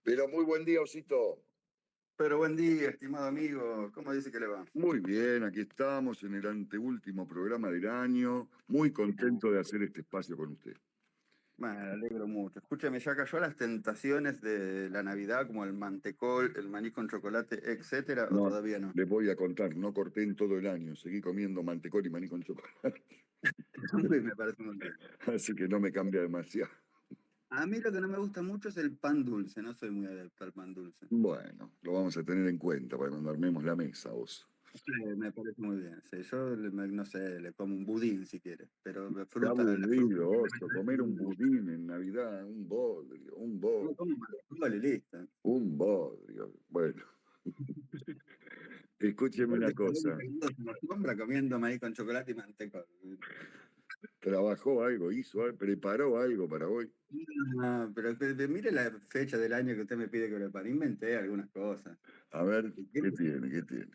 Pero muy buen día, Osito. Pero buen día, estimado amigo. ¿Cómo dice que le va? Muy bien, aquí estamos en el anteúltimo programa del año. Muy contento de hacer este espacio con usted. Me alegro mucho. Escúcheme, ¿ya cayó las tentaciones de la Navidad, como el mantecol, el maní con chocolate, etcétera, o No, todavía no? les voy a contar, no corté en todo el año. Seguí comiendo mantecol y maní con chocolate. Uy, me parece muy bien. Así que no me cambia demasiado. A mí lo que no me gusta mucho es el pan dulce. No soy muy adepto al pan dulce. Bueno, lo vamos a tener en cuenta para cuando armemos la mesa, vos. Sí, me parece muy bien. Sí, yo, no sé, le como un budín si quiere, pero Qué la fruta aburrido, que le oso, metan comer un encima, budín en Navidad, un bodrio, un no bodrio, como mantecol y listo. un bodrio. Bueno, escúcheme Igual una que se ve cosa. en la sombra comiendo maíz con chocolate y mantecol. ¿Trabajó algo, hizo algo, preparó algo para hoy? No, pero mire la fecha del año que usted me pide que prepare. Inventé algunas cosas. A ver, ¿Y ¿qué tiene? ¿Qué tiene?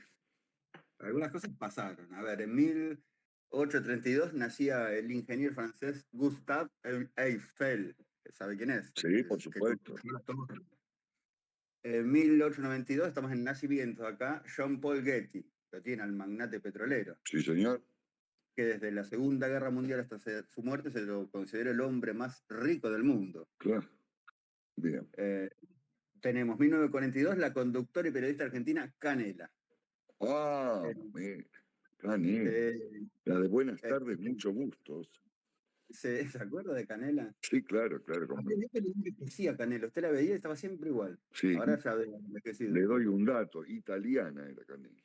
algunas cosas pasaron. A ver, en 1832 nacía el ingeniero francés Gustave Eiffel. ¿Sabe quién es? El Sí, por que supuesto. construyó las torres. En 1892 estamos en nacimiento acá, John Paul Getty, lo tiene al magnate petrolero, Sí, señor. que desde la Segunda Guerra Mundial hasta su muerte se lo considera el hombre más rico del mundo. Claro. Bien. Eh, Tenemos 1942, la conductora y periodista argentina Canela. Ah, Eh, Canela. eh, La de buenas tardes, escuchen, mucho gustos. ¿se acuerda de Canela? Sí, claro, claro. Hace días que le envejecía Canela, usted la veía y estaba siempre igual. Sí, Ahora ya ha envejecido le un doy poco. un dato. Italiana era Canela.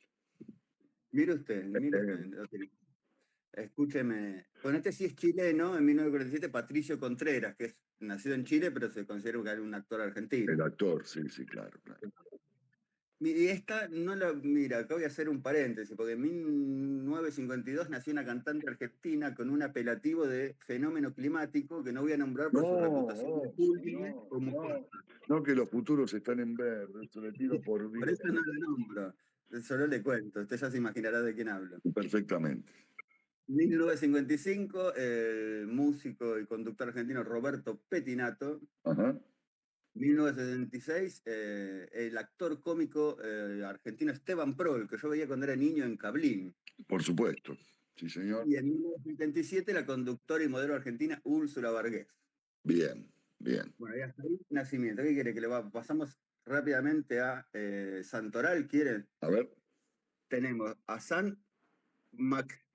Mire usted. Escúcheme. Bueno, este sí es chileno, en 1947, Patricio Contreras, que es nacido en Chile, pero se considera que era un actor El argentino. actor, sí, sí, claro, claro. Y esta no la. Mira, acá voy a hacer un paréntesis, porque en 1952 nació una cantante argentina con un apelativo de fenómeno climático que no voy a nombrar No, por su reputación de oso, público no, como no. cosa. No que los futuros están en verde, eso le pido por Por Dios. eso no la nombro. Solo le cuento, usted ya se imaginará de quién hablo. Perfectamente. 1955, el músico y conductor argentino Roberto Petinato. Ajá, 1976, el actor cómico argentino Esteban Prol, que yo veía cuando era niño en Cablín. por supuesto. Sí, señor. Y en 1977, la conductora y modelo argentina Úrsula Vargés. Bien, bien. Bueno, y hasta ahí nacimiento. ¿Qué quiere que le va? Pasamos rápidamente a Santoral, ¿quiere? A ver. Tenemos a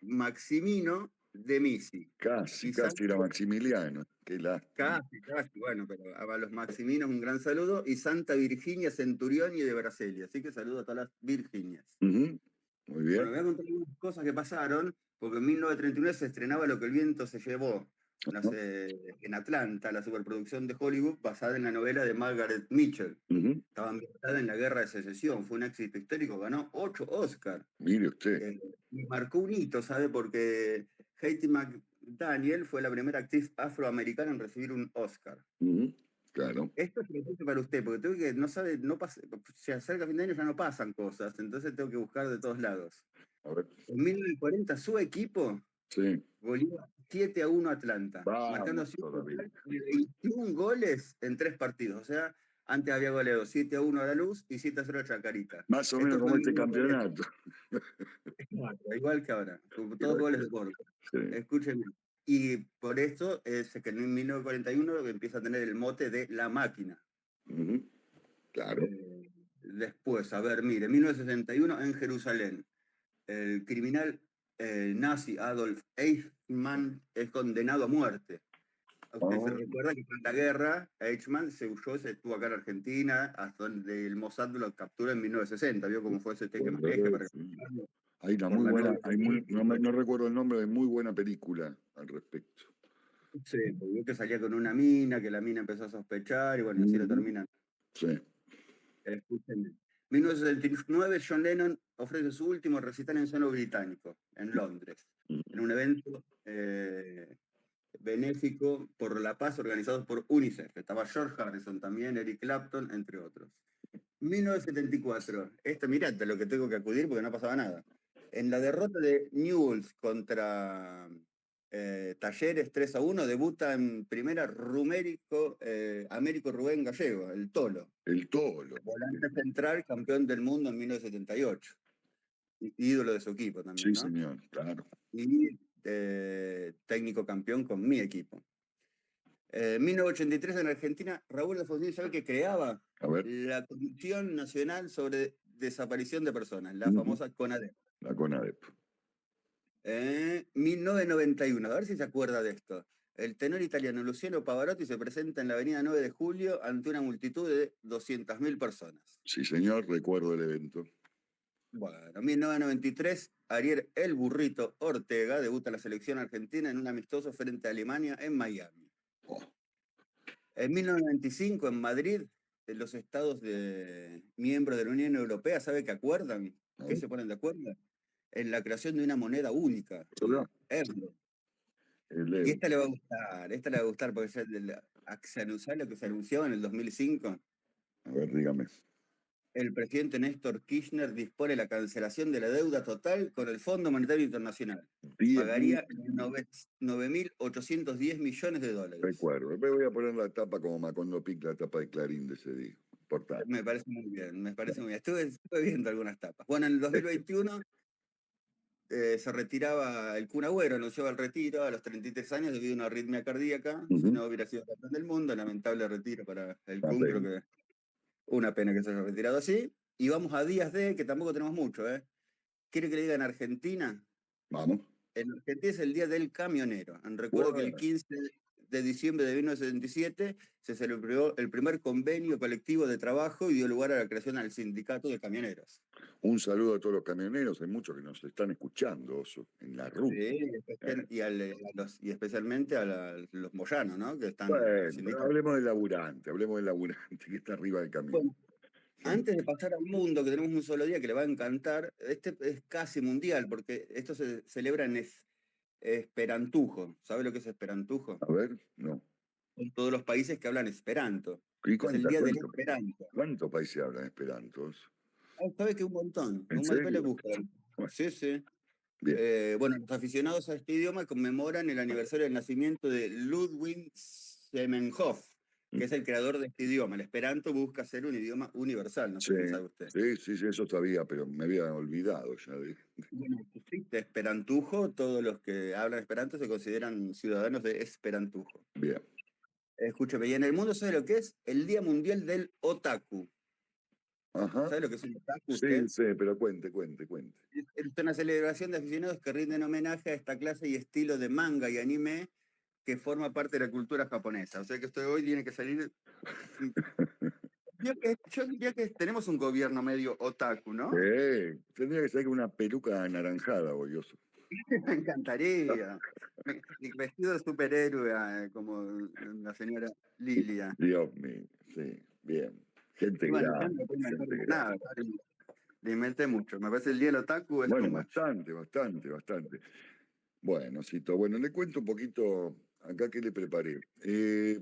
Maximino de Misi. Casi, Y casi era Maximiliano. Qué lástima. Casi, casi, bueno, pero a los Maximinos un gran saludo. Y Santa Virginia Centurioni de Brasilia. Así que saludo a todas las Virginias. Ujú, muy Bueno, bien. voy a contar algunas cosas que pasaron, porque en 1939 se estrenaba Lo que el viento se llevó, no Ajá, sé, en Atlanta, la superproducción de Hollywood basada en la novela de Margaret Mitchell. ujú. Estaba ambientada en la Guerra de Secesión, fue un éxito histórico, ganó 8 Oscars. Mire usted. Y marcó un hito, ¿sabe? Porque Hattie McDaniel fue la primera actriz afroamericana en recibir un Oscar. Ujú, claro. Esto es presente para usted, porque tengo que, no sabe, no pasa, se acerca fin de año, ya no pasan cosas, entonces tengo que buscar de todos lados. A ver. En 1940 su equipo Sí. goleó 7-1 a Atlanta, marcando Vamos así un todavía. total de 21 goles en 3 partidos. O sea, antes había goleado 7-1 a La Luz y 7-0 a Chacarita. Más o Esto menos fue como en este 1940, campeonato. igual que ahora, todos Igual goles que- de Borja. Sí. Escúchenme. Y por eso es que en 1941 empieza a tener el mote de La Máquina. Ujú, claro. Después, a ver, mire, 1961 en Jerusalén. El criminal nazi Adolf Eichmann es condenado a muerte. Usted se Oh, recuerda que en la guerra Eichmann se huyó, se estuvo acá en Argentina, hasta donde el Mossad lo captura en 1960. ¿Vio cómo fue ese teje-maneje para sí. capturarlo Hay una por muy la buena, novia hay que muy, no, no recuerdo el nombre de muy buena película al respecto. sí, vio que salía con una mina, que la mina empezó a sospechar, y bueno, así lo Ujú, terminan. sí. Escúchenme. 1969, John Lennon ofrece su último recital en suelo británico, en Londres, en Ujú. un evento benéfico por la paz organizado por UNICEF. Estaba George Harrison también, Eric Clapton, entre otros. 1974. Esto, mirá, lo que tengo que acudir porque no pasaba nada. En la derrota de Newell's contra Talleres 3-1, debuta en primera Américo Rubén Gallego, el Tolo. El Tolo. Volante central, campeón del mundo en 1978. Ídolo de su equipo también, Sí, ¿no? señor, claro. Y técnico campeón con mi equipo. En 1983 en Argentina, Raúl Alfonsín, ¿sabe que creaba A ver. la Comisión Nacional sobre Desaparición de Personas, la Ujú. famosa CONADEP? La CONADEP. 1991, a ver si se acuerda de esto. El tenor italiano Luciano Pavarotti se presenta en la avenida 9 de Julio ante una multitud de 200.000 personas. Sí, señor, recuerdo el evento. Bueno, 1993, Ariel El Burrito Ortega debuta en la selección argentina en un amistoso frente a Alemania en Miami. Oh, En 1995, en Madrid, los estados miembros de la Unión Europea, ¿sabe qué acuerdan? a ¿Qué ver, se ponen de acuerdo? En la creación de una moneda única, ¿verdad? el euro. El Y euro. esta le va a gustar porque ¿sabe lo que se anunció en el 2005? A ver, dígame. El presidente Néstor Kirchner dispone la cancelación de la deuda total con el Fondo Monetario Internacional. 10.000, Pagaría 9.810 millones de dólares. recuerdo. Me voy a poner la tapa como Macondo Pic, la tapa de Clarín de ese día. Importante. Me parece muy bien, me parece muy bien. Estuve viendo algunas tapas. Bueno, en el 2021 se retiraba el Kun Agüero, anunciaba el retiro a los 33 años debido a una arritmia cardíaca. Si Ujú. no hubiera sido campeón del mundo, lamentable retiro para el Una Kun, creo pena. que una pena que se haya retirado así. Y vamos a días de, que tampoco tenemos mucho, ¿eh? ¿Quiere que le diga en Argentina? Vamos. En Argentina es el Día del Camionero. Recuerdo que el Bueno, 15 de diciembre de 1977 se celebró el primer convenio colectivo de trabajo y dio lugar a la creación del sindicato de camioneros. un saludo a todos los camioneros. Hay muchos que nos están escuchando, Oso, en la ruta. Sí, ¿Eh? y especialmente los moyanos, ¿no? Que están en el Bueno, pero sindicato. hablemos del laburante que está arriba del camión. Bueno, antes de pasar al mundo, que tenemos un solo día que le va a encantar, este es casi mundial, porque esto se celebra en Esperantujo. ¿Sabe lo que es Esperantujo? A ver, no. Son todos los países que hablan Esperanto. ¿Y Es el día del Esperanto. cuántos países hablan esperanto? ¿Sabe que un montón? ¿En Después le serio? buscan. Bueno, Sí, sí. bien. Bueno, los aficionados a este idioma conmemoran el aniversario del nacimiento de Ludwig Zamenhof, que es el creador de este idioma. El esperanto busca ser un idioma universal, no sé Sí, si sabe usted. sí, eso sabía, pero me había olvidado ya de. Bueno, sí, de esperantujo, todos los que hablan esperanto se consideran ciudadanos de esperantujo. Bien. Escúcheme, y en el mundo, ¿sabe lo que es? El Día Mundial del Otaku. Ajá. ¿Sabe lo que es un otaku Sí, usted? sí, pero cuente. Es una celebración de aficionados que rinden homenaje a esta clase y estilo de manga y anime que forma parte de la cultura japonesa. O sea que usted hoy tiene que salir. Yo diría que tenemos un gobierno medio otaku, ¿no? Tendría que ser con una peluca anaranjada, Oso. Me encantaría. Vestido de superhéroe, como la señora Lilia. Dios mío, sí, bien. Gente Y bueno, ya no grande, le puedo inventar gente más grande. nada. Le inventé mucho. Me parece el día del otaku es too Bueno, much. bastante. Bueno, Cito, bueno, le cuento un poquito acá que le preparé.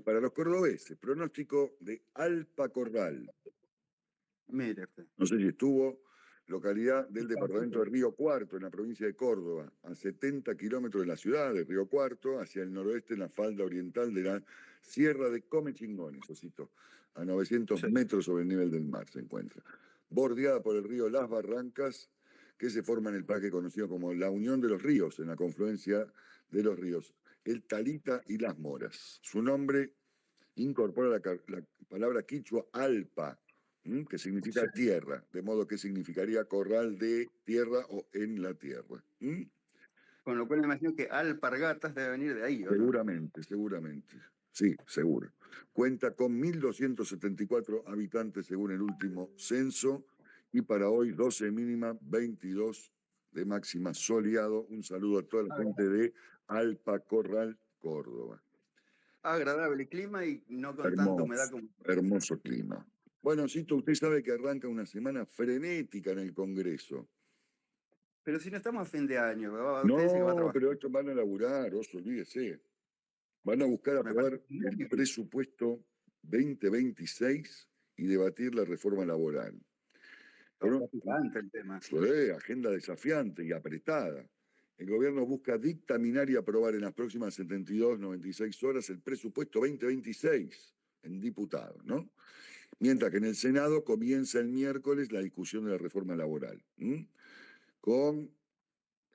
Para los cordobeses, pronóstico de Alpa Corral. Mire usted. No sé si estuvo, localidad del departamento de Río Cuarto, en la provincia de Córdoba, a 70 kilómetros de la ciudad de Río Cuarto, hacia el noroeste en la falda oriental de la Sierra de Comechingones, Osito, a 900 Sí. metros sobre el nivel del mar se encuentra. Bordeada por el río Las Barrancas, que se forma en el parque conocido como la Unión de los Ríos, en la confluencia de los ríos el Talita y las Moras. Su nombre incorpora la palabra quichua alpa, que significa Sí. tierra, de modo que significaría corral de tierra o en la tierra. Con lo cual me imagino que alpargatas debe venir de ahí, ¿o no? Seguramente. Sí, seguro. Cuenta con 1.274 habitantes según el último censo y para hoy 12 mínima, 22 de máxima, soleado. Un saludo a toda la gente de Alpa Corral, Córdoba. Agradable clima y no con tanta humedad Hermoso, como. hermoso clima. Bueno, Cito, usted sabe que arranca una semana frenética en el Congreso. Pero si no estamos a fin de año, usted dice que va a No, trabajar. pero estos van a laburar, olvídese. Van a buscar Me parece aprobar muy el bien. presupuesto 2026 y debatir la reforma laboral. Está Pero picante el tema. fue agenda desafiante y apretada. El gobierno busca dictaminar y aprobar en las próximas 72, 96 horas el presupuesto 2026 en diputados, ¿no? Mientras que en el Senado comienza el miércoles la discusión de la reforma laboral, con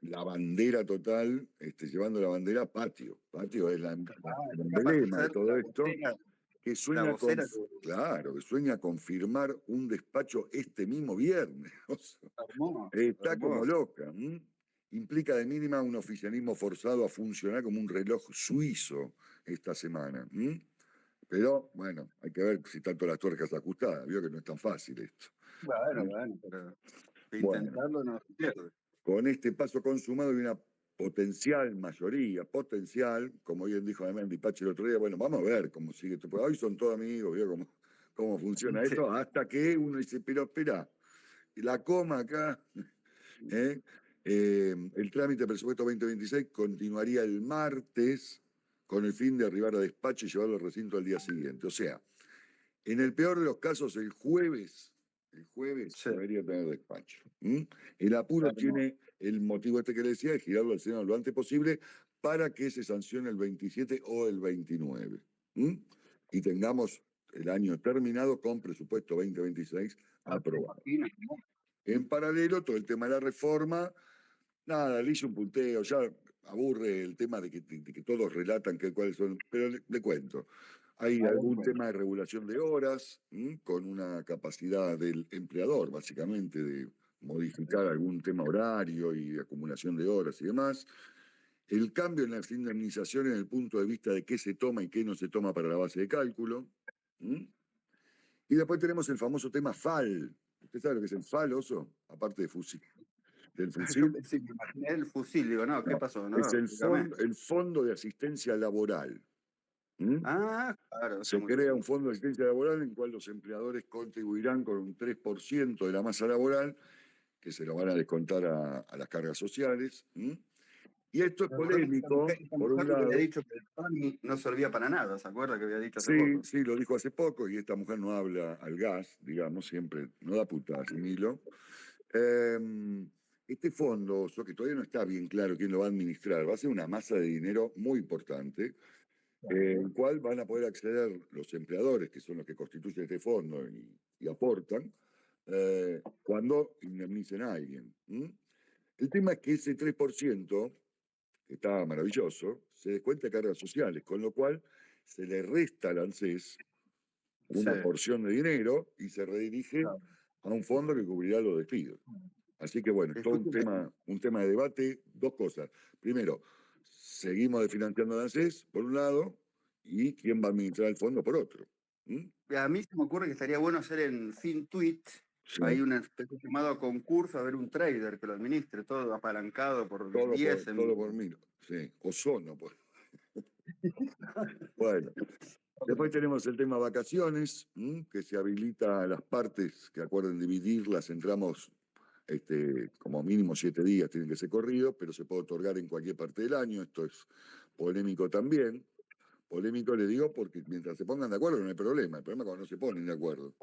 la bandera total, llevando la bandera Patio. Patio es el Acá pasa a emblema de ser todo esto, que la sueña con, vocera claro, que sueña con firmar un despacho este mismo viernes. O sea, hermoso, está como hermoso. loca. Implica de mínima un oficialismo forzado a funcionar como un reloj suizo esta semana. Pero bueno, hay que ver si tanto las tuercas ajustadas. Vio que no es tan fácil esto. Bueno, ¿eh? bueno, pero de Bueno, intentarlo no se pierde. con este paso consumado y una potencial mayoría, potencial, como bien dijo además Dipache el otro día, bueno, vamos a ver cómo sigue esto, porque hoy son todos amigos, vio cómo funciona Sí. esto, hasta que uno dice, pero espera, la coma acá, ¿eh? El trámite de presupuesto 2026 continuaría el martes con el fin de arribar a despacho y llevarlo al recinto al día siguiente. O sea, en el peor de los casos, el jueves Sí, debería tener despacho. El apuro hermoso. tiene el motivo este que le decía, de girarlo al Senado lo antes posible para que se sancione el 27 o el 29. Y tengamos el año terminado con presupuesto 2026 ¿Te aprobado. imaginas, no? En paralelo, todo el tema de la reforma, nada, le hice un punteo, ya aburre el tema de que todos relatan cuáles son, pero le cuento. Hay A ver, algún bueno. tema de regulación de horas, con una capacidad del empleador, básicamente, de modificar algún tema horario y de acumulación de horas y demás. El cambio en las indemnizaciones en el punto de vista de qué se toma y qué no se toma para la base de cálculo. ¿m? Y después tenemos el famoso tema FAL. ¿Usted sabe lo que es el FAL, Oso? Aparte del Yo fusil. sí, me imaginé el fusil, digo, no, ¿qué No, pasó? es No, el explícame. fondo, el fondo de asistencia laboral. ¿m? Ah, claro, está Se muy crea un bien. fondo de asistencia laboral en el cual los empleadores contribuirán con un 3% de la masa laboral, que se lo van a descontar a las cargas sociales. Y esto es ¿Te acordás que polémico, esta por mujer un lo que había lado. dicho que el Tony no servía para nada? ¿Se acuerda que había dicho hace Sí, poco? sí, lo dijo hace poco, y esta mujer no habla al gas, digamos, siempre, no da putas, Milo. Este fondo, que todavía no está bien claro quién lo va a administrar, va a ser una masa de dinero muy importante, el Claro. cual van a poder acceder los empleadores, que son los que constituyen este fondo y aportan, cuando indemnicen a alguien. El tema es que ese 3%, que está maravilloso, se descuenta de cargas sociales, con lo cual se le resta al ANSES Sí, una porción de dinero y se redirige claro. a un fondo que cubrirá los despidos. Así que bueno, es todo un Escúcheme, tema, un tema de debate, dos cosas. Primero, seguimos desfinanciando a ANSES, por un lado, y quién va a administrar el fondo, por otro. ¿Mm? a mí se me ocurre que estaría bueno hacer en FinTweet, hay Sí, una especie llamado concurso, a ver un trader que lo administre, todo apalancado por 10 todo por mí. Sí, Ozono, pues. Bueno, después tenemos el tema vacaciones, que se habilita a las partes que acuerden dividirlas en tramos, como mínimo 7 días tienen que ser corridos, pero se puede otorgar en cualquier parte del año. Esto es polémico también. Polémico le digo porque mientras se pongan de acuerdo no hay problema. El problema es cuando no se ponen de acuerdo.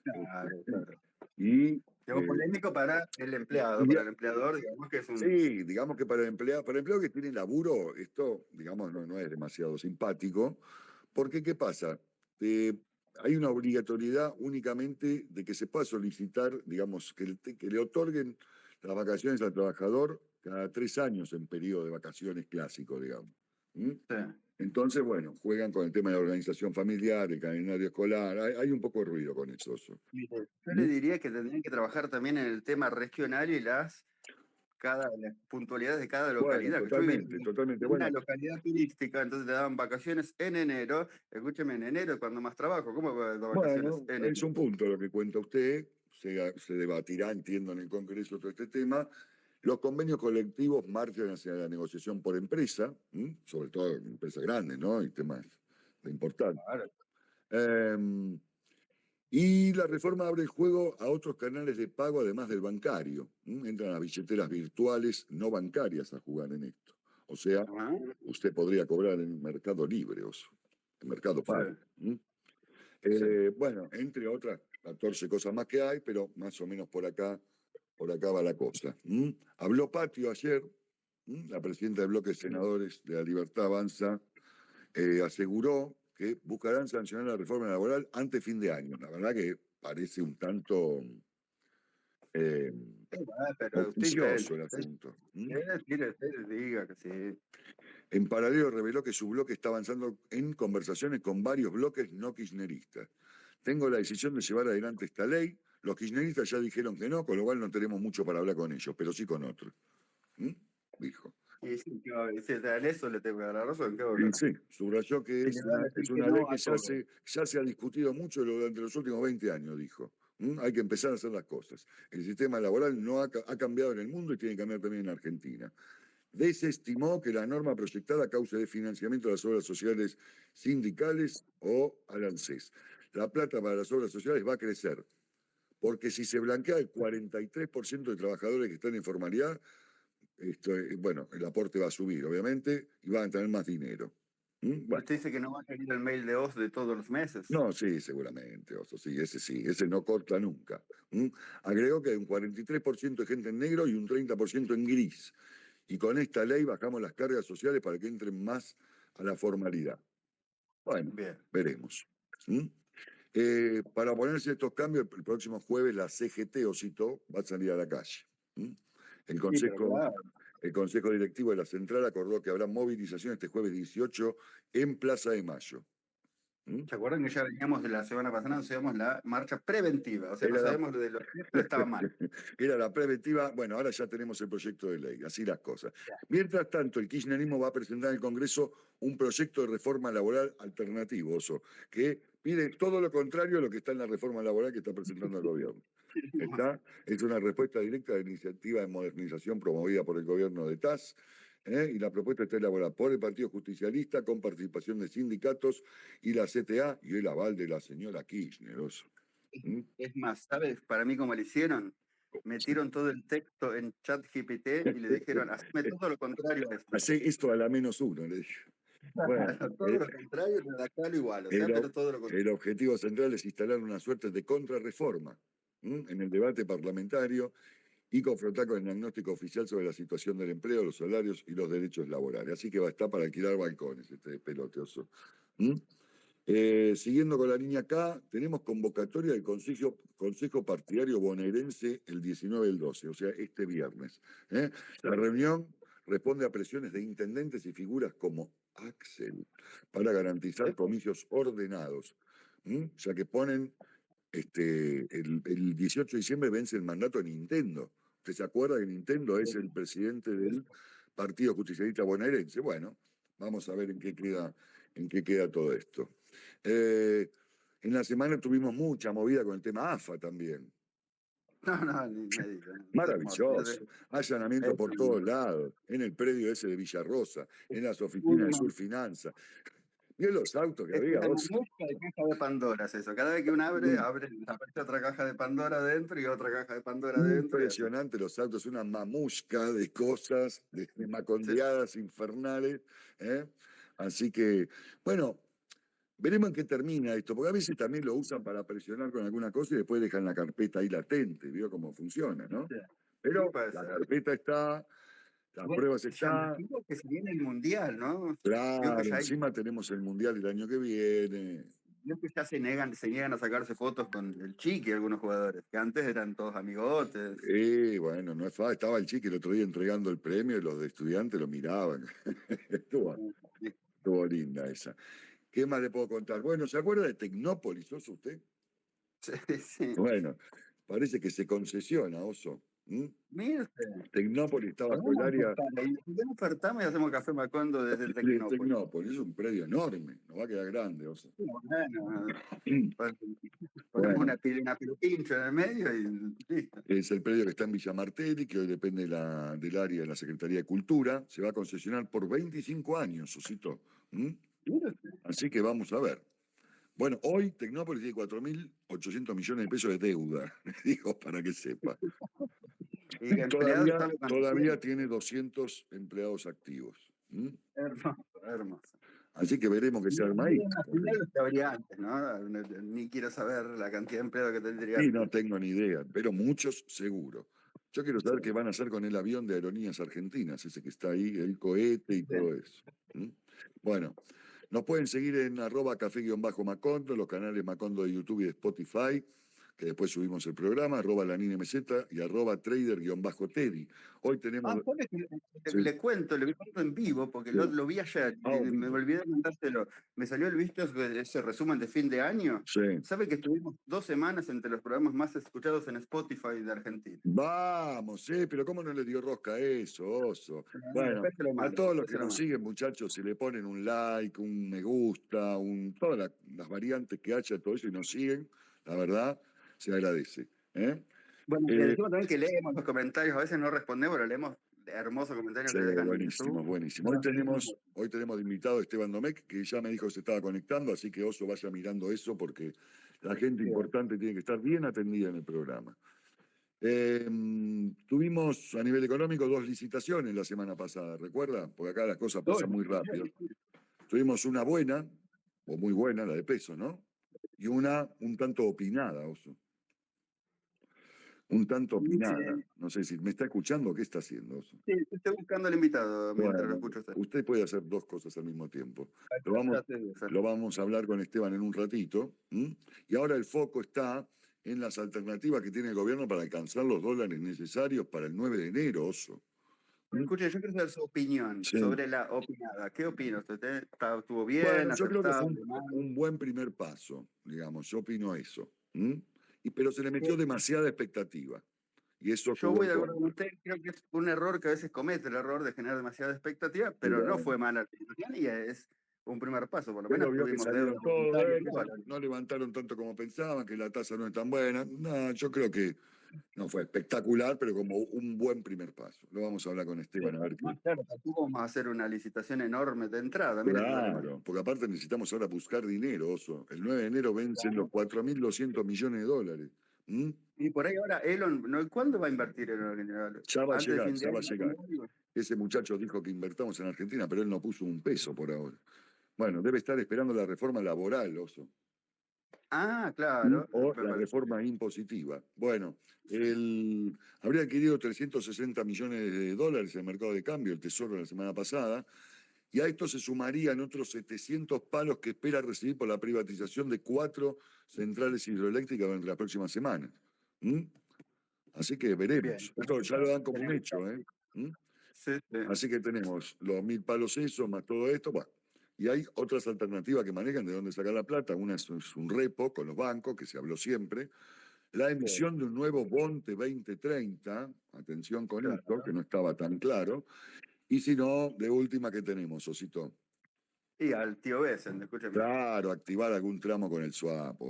Este, Claro, claro. y Digamos, eh, polémico para el empleado, y para el empleador, digamos que es un... sí, digamos que para el empleado que tiene laburo, esto, digamos, no es demasiado simpático, porque ¿qué pasa? Eh, Hay una obligatoriedad únicamente de que se pueda solicitar, digamos, que le otorguen las vacaciones al trabajador cada 3 años en periodo de vacaciones clásico, digamos. ¿Mm? Sí. Entonces, bueno, juegan con el tema de la organización familiar, el calendario escolar, hay un poco de ruido con eso. Mire, yo le ¿Mm? diría que tendrían que trabajar también en el tema regional y las puntualidades de cada Bueno, localidad. Que yo viví totalmente, totalmente. en una Bueno, localidad turística, entonces te daban vacaciones en enero. Escúcheme, en enero es cuando más trabajo. ¿Cómo voy a dar vacaciones bueno, en es un enero? punto lo que cuenta usted, se debatirá, entiendo, en el Congreso todo este tema. Los convenios colectivos marchan hacia la negociación por empresa, sobre todo en empresas grandes, ¿no? Y temas de importantes. Claro. Eh, y la reforma abre el juego a otros canales de pago además del bancario. Entran las billeteras virtuales no bancarias a jugar en esto. O sea, Ah, usted podría cobrar en Mercado Libre, en Mercado sí, Pago. sí. Bueno, entre otras 14 cosas más que hay, pero más o menos por acá va la cosa. Habló Patio ayer, la presidenta del bloque de senadores de la Libertad Avanza, aseguró que buscarán sancionar la reforma laboral antes fin de año. La verdad que parece un tanto eh, Pero usted oficioso intente, el asunto. usted diga que sí. En paralelo, reveló que su bloque está avanzando en conversaciones con varios bloques no kirchneristas. Tengo la decisión de llevar adelante esta ley. Los kirchneristas ya dijeron que no, con lo cual no tenemos mucho para hablar con ellos, pero sí con otros. ¿Mm? Dijo. Y sí, ¿qué va a decir? En eso le tengo que dar la razón, ¿qué va a Y hablar? sí, subrayó que Si le es van a una, decir es que una ley no que a todo. ya se ha discutido mucho durante los últimos 20 años, dijo. Hay que empezar a hacer las cosas. El sistema laboral no ha cambiado en el mundo y tiene que cambiar también en Argentina. Desestimó que la norma proyectada cause desfinanciamiento de las obras sociales sindicales o al ANSES. La plata para las obras sociales va a crecer, porque si se blanquea el 43% de trabajadores que están en formalidad, bueno, el aporte va a subir, obviamente, y van a tener más dinero. Bueno, Usted dice que no va a salir el mail de Oz de todos los meses. no, sí, seguramente, Oso, sí, ese no corta nunca. Agregó que hay un 43% de gente en negro y un 30% en gris. Y con esta ley bajamos las cargas sociales para que entren más a la formalidad. Bueno, Bien. veremos. ¿Mm? Para oponerse a estos cambios, el próximo jueves la CGT, Osito, va a salir a la calle. ¿Mm? El Sí, pero Consejo, claro. el Consejo Directivo de la Central acordó que habrá movilización este jueves 18 en Plaza de Mayo. ¿Mm? ¿Se acuerdan que ya veníamos de la semana pasada, nos llevamos la marcha preventiva? O sea, no Era la, sabemos de lo que esto estaba mal. era la preventiva, bueno, ahora ya tenemos el proyecto de ley, así las cosas. Mientras tanto, el kirchnerismo va a presentar en el Congreso un proyecto de reforma laboral alternativo, Oso, que pide todo lo contrario a lo que está en la reforma laboral que está presentando el gobierno. ¿Está? Es una respuesta directa a la iniciativa de modernización promovida por el gobierno de TAS, y la propuesta está elaborada por el Partido Justicialista con participación de sindicatos y la CTA y el aval de la señora Kirchner. Oso. ¿Mm? Es más, ¿sabes para mí cómo le hicieron? Metieron todo el texto en ChatGPT y le dijeron, hazme todo lo contrario a esto. Hacé esto a la menos uno, le dije. Bueno, Todo lo contrario, redactarlo igual, o sea, el, pero o- todo lo contrario. el objetivo central es instalar una suerte de contrarreforma en el debate parlamentario y confrontar con el diagnóstico oficial sobre la situación del empleo, los salarios y los derechos laborales. Así que va a estar para alquilar balcones este peloteoso. ¿Mm? Siguiendo con la línea K, tenemos convocatoria del Consejo Partidario Bonaerense el 19 del 12, o sea, este viernes. ¿Eh? La reunión responde a presiones de intendentes y figuras como Axel para garantizar comicios ordenados, ya que ponen, el 18 de diciembre vence el mandato de Nintendo. ¿Usted se acuerda que Nintendo es el presidente del Partido Justicialista Bonaerense? Bueno, vamos a ver en qué queda todo esto. Eh, en la semana tuvimos mucha movida con el tema AFA también. No, no, ni me digan. Es hermoso. Maravilloso. Allanamiento Es por todos lados. En el predio ese de Villarrosa, en las oficinas de una, Surfinanza. ¿Vio los autos que es había? una mamushka de caja de Pandora, es eso. Cada vez que uno abre, aparece otra caja de Pandora adentro y otra caja de Pandora adentro y así. Impresionante los autos, una mamusca de cosas, de Sí. macondeadas infernales. ¿Eh? Así que, bueno, veremos en qué termina esto, porque a veces también lo usan para presionar con alguna cosa y después dejan la carpeta ahí latente, ¿vio cómo funciona, no? Sí, sí, Pero puede la ser. carpeta está, las Bueno, pruebas están, llamativo que se viene el mundial, ¿no? Vio que claro, ya hay, encima tenemos el Mundial el año que viene. vio que ya se niegan a sacarse fotos con el Chiqui algunos jugadores, que antes eran todos amigotes. Y bueno, no es fácil, estaba el chico el otro día entregando el premio y los de estudiantes lo miraban. estuvo, estuvo linda esa. ¿Qué más le puedo contar? Bueno, ¿se acuerda de Tecnópolis, Oso, usted? Sí, sí. Bueno, parece que se concesiona, Oso. Mire usted, Tecnópolis está bajo el podemos área ofertar ahí. ¿Por qué no ofertamos y hacemos café Macondo desde el de Tecnópolis? Tecnópolis. Es un predio enorme, nos va a quedar grande, Oso. Bueno, pon- ponemos Bueno, una pincho en el medio y listo. es el predio que está en Villa Martelli, que hoy depende del área de la Secretaría de Cultura. Se va a concesionar por 25 años, Osito. Mire usted. Así que vamos a ver. Bueno, hoy Tecnópolis tiene 4.800 millones de pesos de deuda, digo, para que sepa. Y empleados, Todavía, ¿sabe cuánto todavía tiene? tiene 200 empleados activos. Hermoso, hermoso. Así que veremos qué Y se arma a ahí. nivel nacional lo que habría antes, ¿no? Ni quiero saber la cantidad de empleados que tendría Y no antes. tengo ni idea, pero muchos seguro. Yo quiero saber qué van a hacer con el avión de Aerolíneas Argentinas, ese que está ahí, el cohete y Bien. todo eso. ¿Mm? Bueno, nos pueden seguir en @café-macondo, los canales Macondo de YouTube y de Spotify, que después subimos el programa, @laninmz y @trader-teddy. Hoy tenemos... ¿Sabes qué? Sí, Le cuento en vivo, porque sí. lo vi ayer y me Vivo. olvidé de contártelo. Me salió el visto ese resumen de fin de año. Sí. ¿Sabe que estuvimos 2 semanas entre los programas más escuchados en Spotify de Argentina? Vamos, pero ¿cómo no le dio rosca a eso, oso? No, Bueno, después se lo a mando, todos los después que se lo nos mando. siguen, muchachos, si le ponen un like, un me gusta, todas las variantes que haya, todo eso, y nos siguen, la verdad, se agradece. ¿Eh? Bueno, le Eh, decimos también que leemos los comentarios, a veces no respondemos, pero leemos hermosos comentarios sí, que dejan en YouTube. buenísimo, buenísimo. Nos reímos Hoy tenemos de invitado a Esteban Domecq, que ya me dijo que se estaba conectando, así que Oso vaya mirando eso, porque la gente mucho. importante tiene que estar bien atendida en el programa. Tuvimos a nivel económico 2 licitaciones la semana pasada, ¿recuerda? Porque acá las cosas pasan muy rápido. Tuvimos una buena, o muy buena, la de peso, ¿no? Y una un tanto opinada, Oso. Un tanto Sí, opinada. No sé si me está escuchando, ¿qué está haciendo, Oso? sí, estoy buscando al invitado mientras lo Bueno, escucho a usted. usted puede hacer dos cosas al mismo tiempo. Lo vamos, Trate de hacer. lo vamos a hablar con Esteban en un ratito. ¿M? Y ahora el foco está en las alternativas que tiene el gobierno para alcanzar los dólares necesarios para el 9 de enero, Oso. ¿Mm? Escuche, yo quiero saber su opinión Sí. sobre la opinada. ¿Qué opina usted? ¿Estuvo Bueno, bien, yo creo que fue aceptable, mal? un buen primer paso, digamos, yo opino eso. ¿M? Pero se le metió Yo demasiada expectativa y eso yo jugó voy en de acuerdo con contra. usted, creo que es un error que a veces comete el error de generar demasiada expectativa, pero no Pero, fue mala la situación y es un primer paso, por lo pero menos vio que tuvimos deuda salieron todos, comunitaria en que dólares. no levantaron tanto como pensaban, que la tasa no es tan buena. No, yo creo que no fue espectacular, pero como un buen primer paso. Lo vamos a hablar con Sí, Esteban a ver qué. además, claro, tampoco vamos a hacer una licitación enorme de entrada, mire el problema. Claro, porque aparte necesitamos ahora buscar dinero, Oso. El 9 de enero vencen los 4.200 millones de dólares. ¿Mm? Y por ahí ahora Elon, ¿cuándo va a invertir Elon? Ya va a ¿Antes de llegar, fin de ya va a año? llegar. Ese muchacho dijo que invertamos en Argentina, pero él no puso un peso por ahora. Bueno, debe estar esperando la reforma laboral, Oso. Ah, claro. O la reforma impositiva. Bueno, habría adquirido 360 millones de dólares en el mercado de cambio, el Tesoro la semana pasada, y a esto se sumarían otros 700 palos que espera recibir por la privatización de 4 centrales hidroeléctricas durante las próximas semanas. ¿Mm? Así que Bien. veremos. Esto ya lo dan como un hecho, ¿eh? ¿Mm? Sí, sí. Así que tenemos los 1.000 palos esos, más todo esto. Bueno, y hay otras alternativas que manejan de dónde sacar la plata. Una es un repo con los bancos, que se habló siempre. La Sí, emisión de un nuevo Bonte 2030, atención con esto, que claro. no estaba tan claro. Y si no, de última, ¿qué tenemos, Osito? Y al tío Besen, escúcheme. Claro, activar algún tramo con el swap.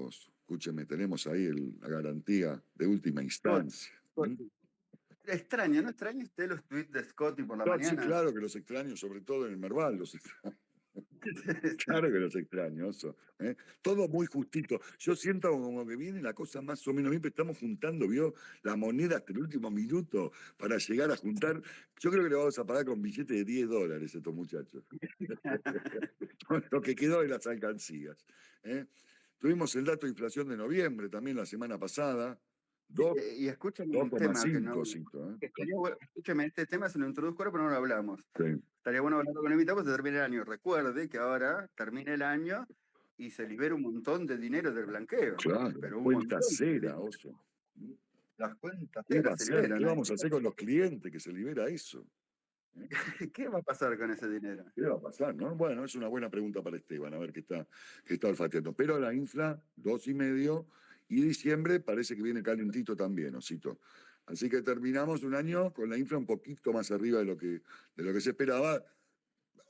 Escúcheme, tenemos ahí la garantía de última instancia. ¿Mm? Scotty. Extraño, ¿no extraña usted los tweets de Scotty por la No, sí, mañana? claro que los extraño, sobre todo en el Merval, los extraño. Claro que los extraño, Oso, ¿eh? Todo muy justito. Yo siento como que viene la cosa más o menos bien, pero estamos juntando, ¿vio? La moneda hasta el último minuto para llegar a juntar. Yo creo que le vamos a pagar con billetes de $10 a estos muchachos. Lo que quedó de las alcancías. ¿Eh? Tuvimos el dato de inflación de noviembre también la semana pasada. dos Y escúchame dos un coma tema que no. cinco Cito, ¿eh? Que estaría escúcheme, este tema se lo introduzco ahora, pero no lo hablamos. Sí, Estaría bueno hablarlo con el invitado, pues se termina el año. Recuerde que ahora termina el año y se libera un montón de dinero del blanqueo. claro, Pero un cuenta montón de cera, dinero. Oso. Las cuentas ¿Qué va a ceras se hacer? ¿Qué liberan, ¿eh? vamos a hacer con los clientes que se libera eso? ¿Eh? ¿Qué va a pasar con ese dinero? ¿Qué va a pasar, no? Bueno, es una buena pregunta para Esteban, a ver qué está olfateando. Pero la infla, 2,5, y diciembre parece que viene calentito también, Osito. Así que terminamos un año con la infla un poquito más arriba de lo que se esperaba.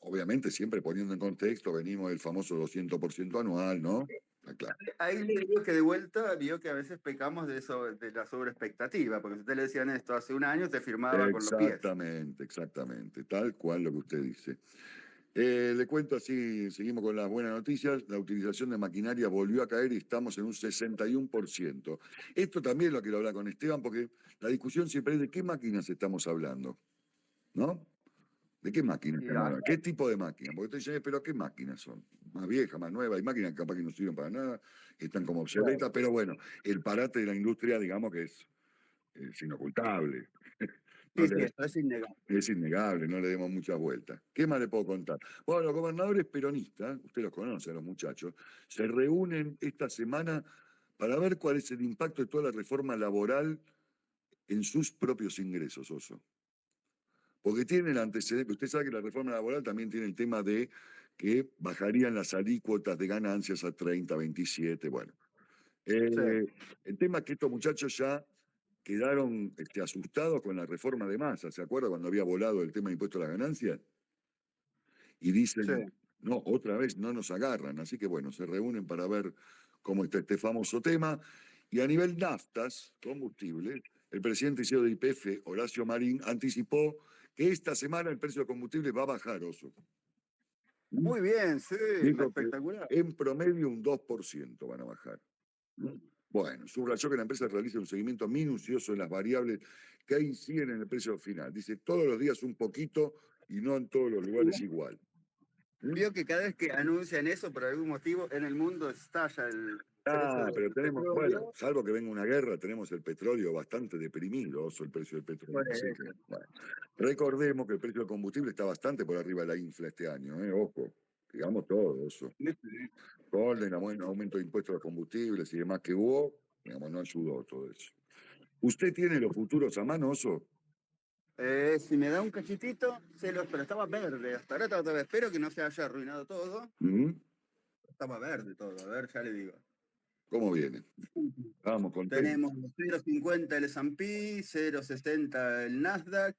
Obviamente, siempre poniendo en contexto, venimos del famoso 200% anual, ¿no? Está claro. Ahí le digo que de vuelta vio que a veces pecamos de eso, de la sobreexpectativa, porque si usted le decían esto hace un año, te firmaba con los pies. Exactamente, exactamente. Tal cual lo que usted dice. Le cuento así, seguimos con las buenas noticias. La utilización de maquinaria volvió a caer y estamos en un 61%. Esto también lo quiero hablar con Esteban porque la discusión siempre es de qué máquinas estamos hablando, ¿no? ¿De qué máquinas Y estamos hablando? ¿Qué tipo de máquinas? Porque usted dice, pero ¿qué máquinas son? Más viejas, más nuevas, hay máquinas que capaz que no sirven para nada, que están como claro, obsoletas, pero bueno, el parate de la industria, digamos que es es inocultable. No Sí, sí, le- esto es innegable. es innegable, no le demos muchas vueltas. ¿Qué más le puedo contar? Bueno, los gobernadores peronistas, usted los conoce, a los muchachos, se reúnen esta semana para ver cuál es el impacto de toda la reforma laboral en sus propios ingresos, Oso. Porque tiene el antecedente, usted sabe que la reforma laboral también tiene el tema de que bajarían las alícuotas de ganancias a 30, 27, bueno. Sí, El tema es que estos muchachos ya quedaron asustados con la reforma de Massa, ¿se acuerda cuando había volado el tema de impuesto a las ganancias? Y sí. dicen, no, otra vez no nos agarran, así que bueno, se reúnen para ver cómo está este famoso tema. Y a nivel naftas, combustible, el presidente y CEO de YPF, Horacio Marín, anticipó que esta semana el precio de combustible va a bajar, Oso. Muy bien, sí, Dijo que espectacular. en promedio un 2% van a bajar. Bueno, subrayó que la empresa realiza un seguimiento minucioso en las variables que inciden en el precio final. Dice, todos los días un poquito y no en todos los lugares igual. Vio que cada vez que anuncian eso, por algún motivo, en el mundo estalla el precio Ah, pero del tenemos, bueno, petróleo. salvo que venga una guerra, tenemos el petróleo bastante deprimido, Oso, el precio del Por petróleo. Así que, eso. bueno. Recordemos que el precio del combustible está bastante por arriba de la infla este año, ojo, digamos todo eso. Con el aumento de impuestos a los combustibles y demás que hubo, digamos, no ayudó todo eso. ¿Usted tiene los futuros a mano, Oso? Si me da un cachitito, pero estaba verde. Hasta ahora todavía espero que no se haya arruinado todo. ¿Mm? Estaba verde todo, a ver, ya le digo. ¿Cómo viene? Estábamos Tenemos contentos. 0,50 el S&P, 0,60 el Nasdaq,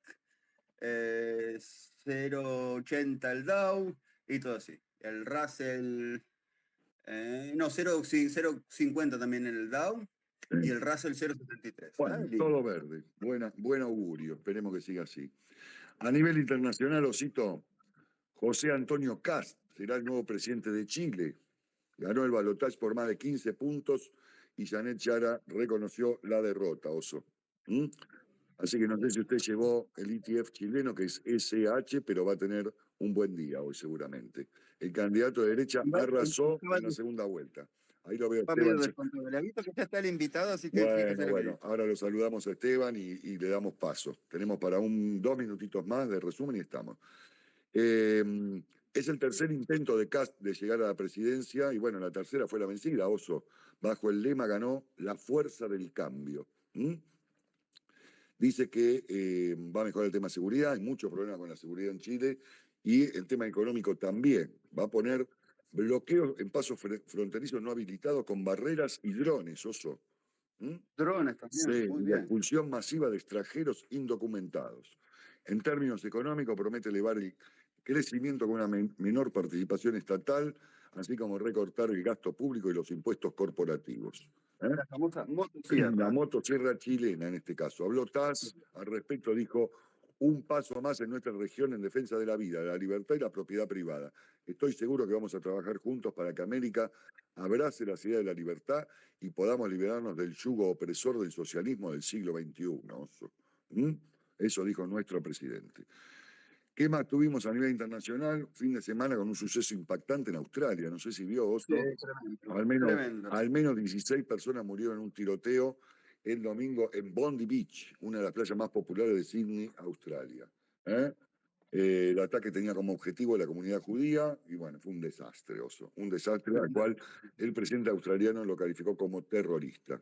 0,80 el Dow y todo así. El Russell, no, 0,50 también el Dow y Sí. el Russell 0,73. Ah, Bueno, lindo. todo verde. Buen augurio. Esperemos que siga así. A nivel internacional, Osito, José Antonio Kast será el nuevo presidente de Chile. Ganó el balotaje por más de 15 puntos y Janet Jara reconoció la derrota, Oso. ¿Mm? Así que no sé si usted llevó el ETF chileno, que es SH, pero va a tener un buen día hoy seguramente. El candidato de derecha Igual, arrasó estaba en la segunda vuelta. Ahí lo veo, estaba medio Esteban. descontento. Le aviso que ya está el invitado, así que fíjese Bueno, lo que bueno, dice. ahora lo saludamos a Esteban y le damos paso. Tenemos para 2 minutitos más de resumen y estamos. Eh, es el tercer intento de Kast de llegar a la presidencia y bueno, la tercera fue la vencida, Oso. Bajo el lema ganó la fuerza del cambio. ¿Mm? Dice que va a mejorar el tema de seguridad, hay muchos problemas con la seguridad en Chile y el tema económico también. Va a poner bloqueos en pasos fronterizos no habilitados con barreras y drones, Oso. ¿Mm? Drones Sí, también, muy y la bien. expulsión masiva de extranjeros indocumentados. En términos económicos, promete elevar el crecimiento con una menor participación estatal, así como recortar el gasto público y los impuestos corporativos. ¿Eh? La famosa La motosierra. motosierra chilena, en este caso. Habló TAS al respecto, dijo, un paso más en nuestra región en defensa de la vida, la libertad y la propiedad privada. Estoy seguro que vamos a trabajar juntos para que América abrace la idea de la libertad y podamos liberarnos del yugo opresor del socialismo del siglo XXI. Oso. ¿Mm? Eso dijo nuestro presidente. ¿Qué más tuvimos a nivel internacional? Fin de semana con un suceso impactante en Australia. No sé si vio, Sí, Oso. tremendo, Al menos, tremendo. al menos 16 personas murieron en un tiroteo el domingo en Bondi Beach, una de las playas más populares de Sydney, Australia. ¿Eh? El ataque tenía como objetivo la comunidad judía y bueno, fue un desastre, Oso. Un desastre al cual el presidente australiano lo calificó como terrorista.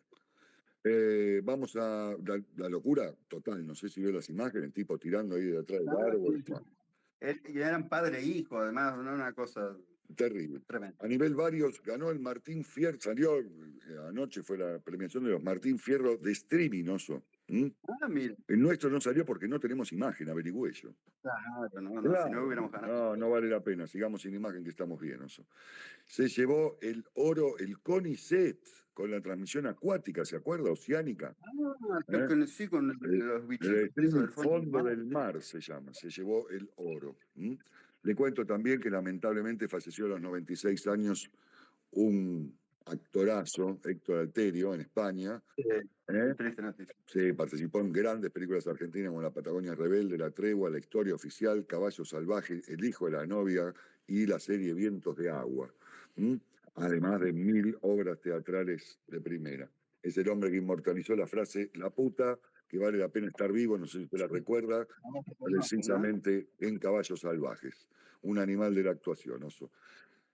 Vamos a la locura total, no sé si vio las imágenes, el tipo tirando ahí de atrás del Ah, árbol. sí, sí. Bueno, Y eran padre e hijo, además, ¿no? Una cosa terrible. tremenda. A nivel varios, ganó el Martín Fierro, salió, anoche fue la premiación de los Martín Fierro de streaming, Oso. ¿Mm? Ah, mire, El nuestro no salió porque no tenemos imagen, averigüé yo. claro, no, no, si no Claro, hubiéramos ganado. no, no vale la pena, sigamos sin imagen que estamos bien, Oso. Se llevó el oro, el CONICET, con la transmisión acuática, ¿se acuerda? Oceánica. Ah, ¿Eh? sí, con El, los el bichitos, eso streaming del fondo del Fondo mar. del Mar se llama, se llevó el oro. Le cuento también que lamentablemente falleció a los 96 años un actorazo, Héctor Alterio, en España. ¿Eh? Triste noticia. Se participó en grandes películas argentinas como La Patagonia Rebelde, La Tregua, La Historia Oficial, Caballo Salvaje, El Hijo de la Novia y la serie Vientos de Agua. ¿Mm? Además de 1000 obras teatrales de primera. Es el hombre que inmortalizó la frase, la puta que vale la pena estar vivo, no sé si usted la recuerda, Vamos a ponernos, ¿no? precisamente en Caballos Salvajes, un animal de la actuación, oso.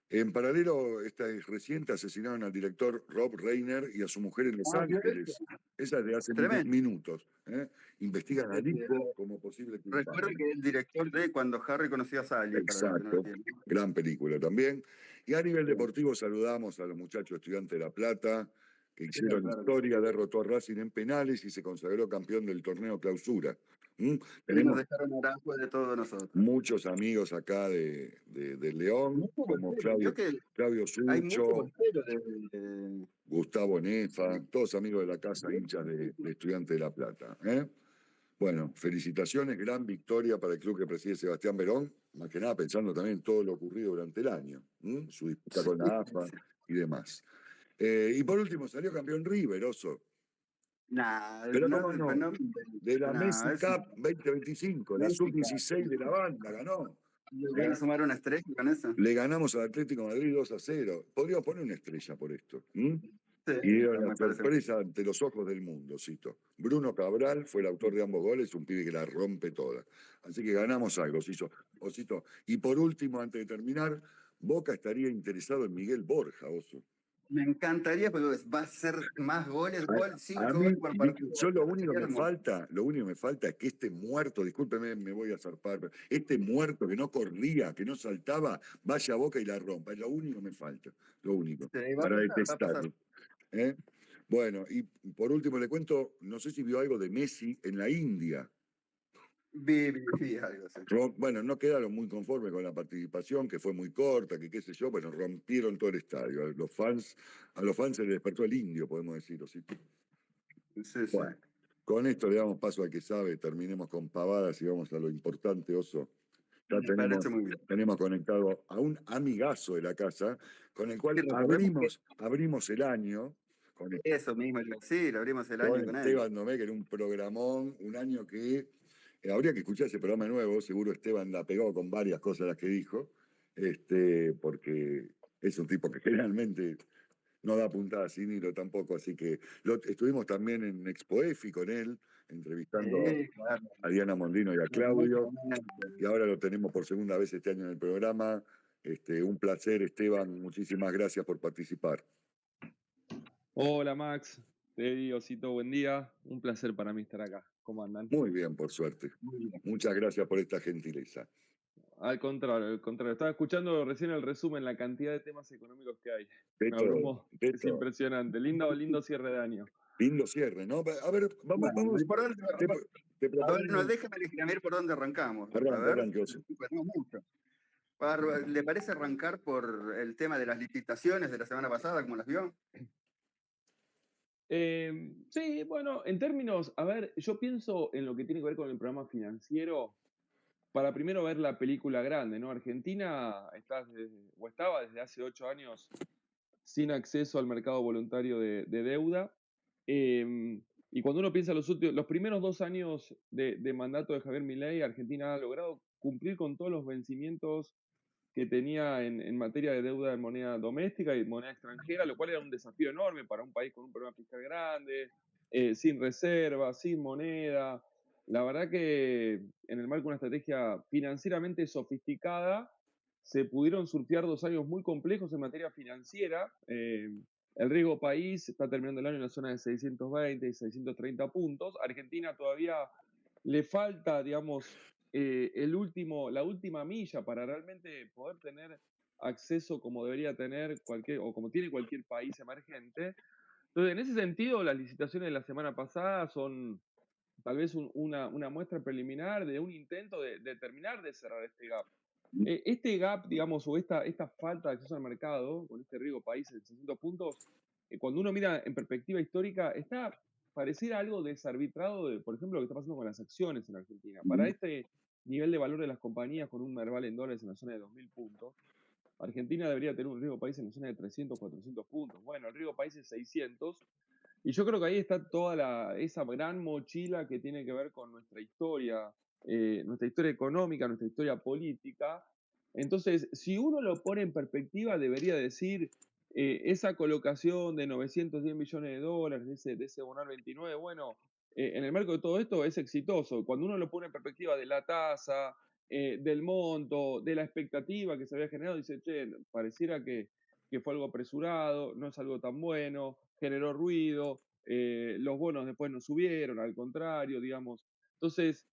En paralelo, esta es reciente, asesinaron al director Rob Reiner y a su mujer en Los Ah, ¿vio esto? Ángeles. Esa es de hace Tremendo. minutos. ¿Eh? Investigan a Nico como posible Recuerde culpable. que es el director de Cuando Harry conoció a Sally, para los que no lo Exacto, tienen. gran película también. Y a nivel deportivo saludamos a los muchachos estudiantes de La Plata, que hicieron Claro que sí. historia, derrotó a Racing en penales y se consagró campeón del torneo Clausura. ¿Mm? Y nos Tenemos dejaron Aranjuez de todos nosotros. muchos amigos acá de León, Mucho como bolsero, vio que Claudio hay mucho Sucho, bolsero de- Gustavo Nefa, todos amigos de la casa, hinchas de Estudiantes de La Plata. ¿Eh? Bueno, felicitaciones, gran victoria para el club que preside Sebastián Verón, más que nada pensando también en todo lo ocurrido durante el año, su disputa con la AFA y demás. Y por último, salió campeón River, oso. Nah, Pero no, cómo pues no, no, de la nah, Messi es Cup 2025, la música. sub-16 de la banda ganó. ¿Le van ¿Eh? a sumar una estrella con eso? Le ganamos al Atlético de Madrid 2-0. Podríamos poner una estrella por esto. Sí, Y dieron la me parece. sorpresa ante los ojos del mundo, cito. Bruno Cabral fue el autor de ambos goles, un pibe que la rompe toda. Así que ganamos algo, Osito. Y por último, antes de terminar, Boca estaría interesado en Miguel Borja, Oso. Me encantaría, pero va a ser más goles, A 5 mí, goles por partido. yo Sería hermoso. lo único que me falta es que este muerto, discúlpeme, me voy a zarpar, pero este muerto que no corría, que no saltaba, vaya a Boca y la rompa. Es lo único que me falta, lo único, Sí, va a para pasar, va a pasar. detestarlo. ¿Eh? Bueno, y por último le cuento, no sé si vio algo de Messi en la India. Vi algo así. Bueno, no quedaron muy conformes con la participación, que fue muy corta, que qué sé yo, bueno, rompieron todo el estadio. A los fans se les despertó el indio, podemos decir. ¿Sí? Sí, sí. Bueno, con esto le damos paso al que sabe, terminemos con pavadas y vamos a lo importante, Oso. Ya Me parece muy bien. tenemos conectado a un amigazo de la casa, con el cual Y recordemos que abrimos el año eso mismo, sí, lo abrimos el con año con él. Esteban Domé, que era un programón, un año que habría que escuchar ese programa nuevo, seguro Esteban la pegó con varias cosas las que dijo, porque es un tipo que generalmente no da puntada sin hilo tampoco, así que estuvimos también en ExpoEFI con él, entrevistando Sí, claro. a Diana Mondino y a Hermoso Claudio, momento. y ahora lo tenemos por segunda vez este año en el programa. Un placer, Esteban, muchísimas gracias por participar. Hola Max, Teddy, Osito, buen día. Un placer para mí estar acá. ¿Cómo andan? Muy bien, por suerte. Muy bien. Muchas gracias por esta gentileza. Al contrario, al contrario. Estaba escuchando recién el resumen, la cantidad de temas económicos que hay. De Me todo, abrumó. de Es todo. impresionante. Lindo cierre de año. Lindo cierre, ¿no? A ver, Bueno, vamos. ¿y por dónde? Te, te A ver, no, propongo. déjame elegir a mí por dónde arrancamos. A Arranque, ver, arranque, Oso. pues no mucho. ¿Le parece arrancar por el tema de las licitaciones de la semana pasada, como las vio? Sí, bueno, en términos, a ver, yo pienso en lo que tiene que ver con el programa financiero, para primero ver la película grande, ¿no? Argentina estaba desde hace 8 años sin acceso al mercado voluntario de deuda. Y cuando uno piensa los primeros 2 años de mandato de Javier Milei, Argentina ha logrado cumplir con todos los vencimientos que tenía en materia de deuda de moneda doméstica y moneda extranjera, lo cual era un desafío enorme para un país con un problema fiscal grande, sin reservas, sin moneda. La verdad que en el marco de una estrategia financieramente sofisticada, se pudieron surfear 2 años muy complejos en materia financiera. El riesgo país está terminando el año en la zona de 620 y 630 puntos. Argentina todavía le falta, digamos, la última milla para realmente poder tener acceso como debería tener cualquier, o como tiene cualquier país emergente. Entonces, en ese sentido, las licitaciones de la semana pasada son tal vez una muestra preliminar de un intento de terminar de cerrar este gap. Este gap, digamos, o esta falta de acceso al mercado, con este riesgo país de 600 puntos, cuando uno mira en perspectiva histórica, pareciera algo desarbitrado de, por ejemplo, lo que está pasando con las acciones en Argentina. Para este nivel de valor de las compañías con un Merval en dólares en la zona de 2.000 puntos, Argentina debería tener un riesgo país en la zona de 300, 400 puntos. Bueno, el riesgo país es 600, y yo creo que ahí está toda esa gran mochila que tiene que ver con nuestra historia económica, nuestra historia política. Entonces, si uno lo pone en perspectiva, debería decir, esa colocación de 910 millones de dólares de ese Bonar 29, bueno, en el marco de todo esto es exitoso. Cuando uno lo pone en perspectiva de la tasa, del monto, de la expectativa que se había generado, dice, che, pareciera que fue algo apresurado, no es algo tan bueno, generó ruido, los bonos después no subieron, al contrario, digamos. Entonces,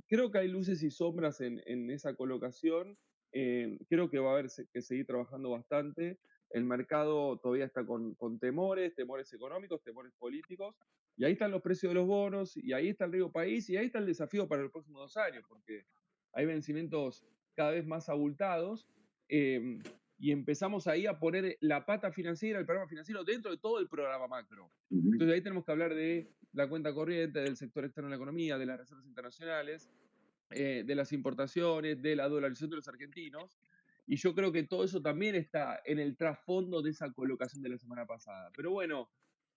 creo que hay luces y sombras en esa colocación. Creo que va a haber que seguir trabajando bastante. El mercado todavía está con temores, temores económicos, temores políticos, y ahí están los precios de los bonos, y ahí está el riesgo país, y ahí está el desafío para los próximos 2 años, porque hay vencimientos cada vez más abultados, y empezamos ahí a poner la pata financiera, el programa financiero, dentro de todo el programa macro. Ujú. Entonces ahí tenemos que hablar de la cuenta corriente, del sector externo de la economía, de las reservas internacionales, de las importaciones, de la dolarización de los argentinos. Y yo creo que todo eso también está en el trasfondo de esa colocación de la semana pasada. Pero bueno,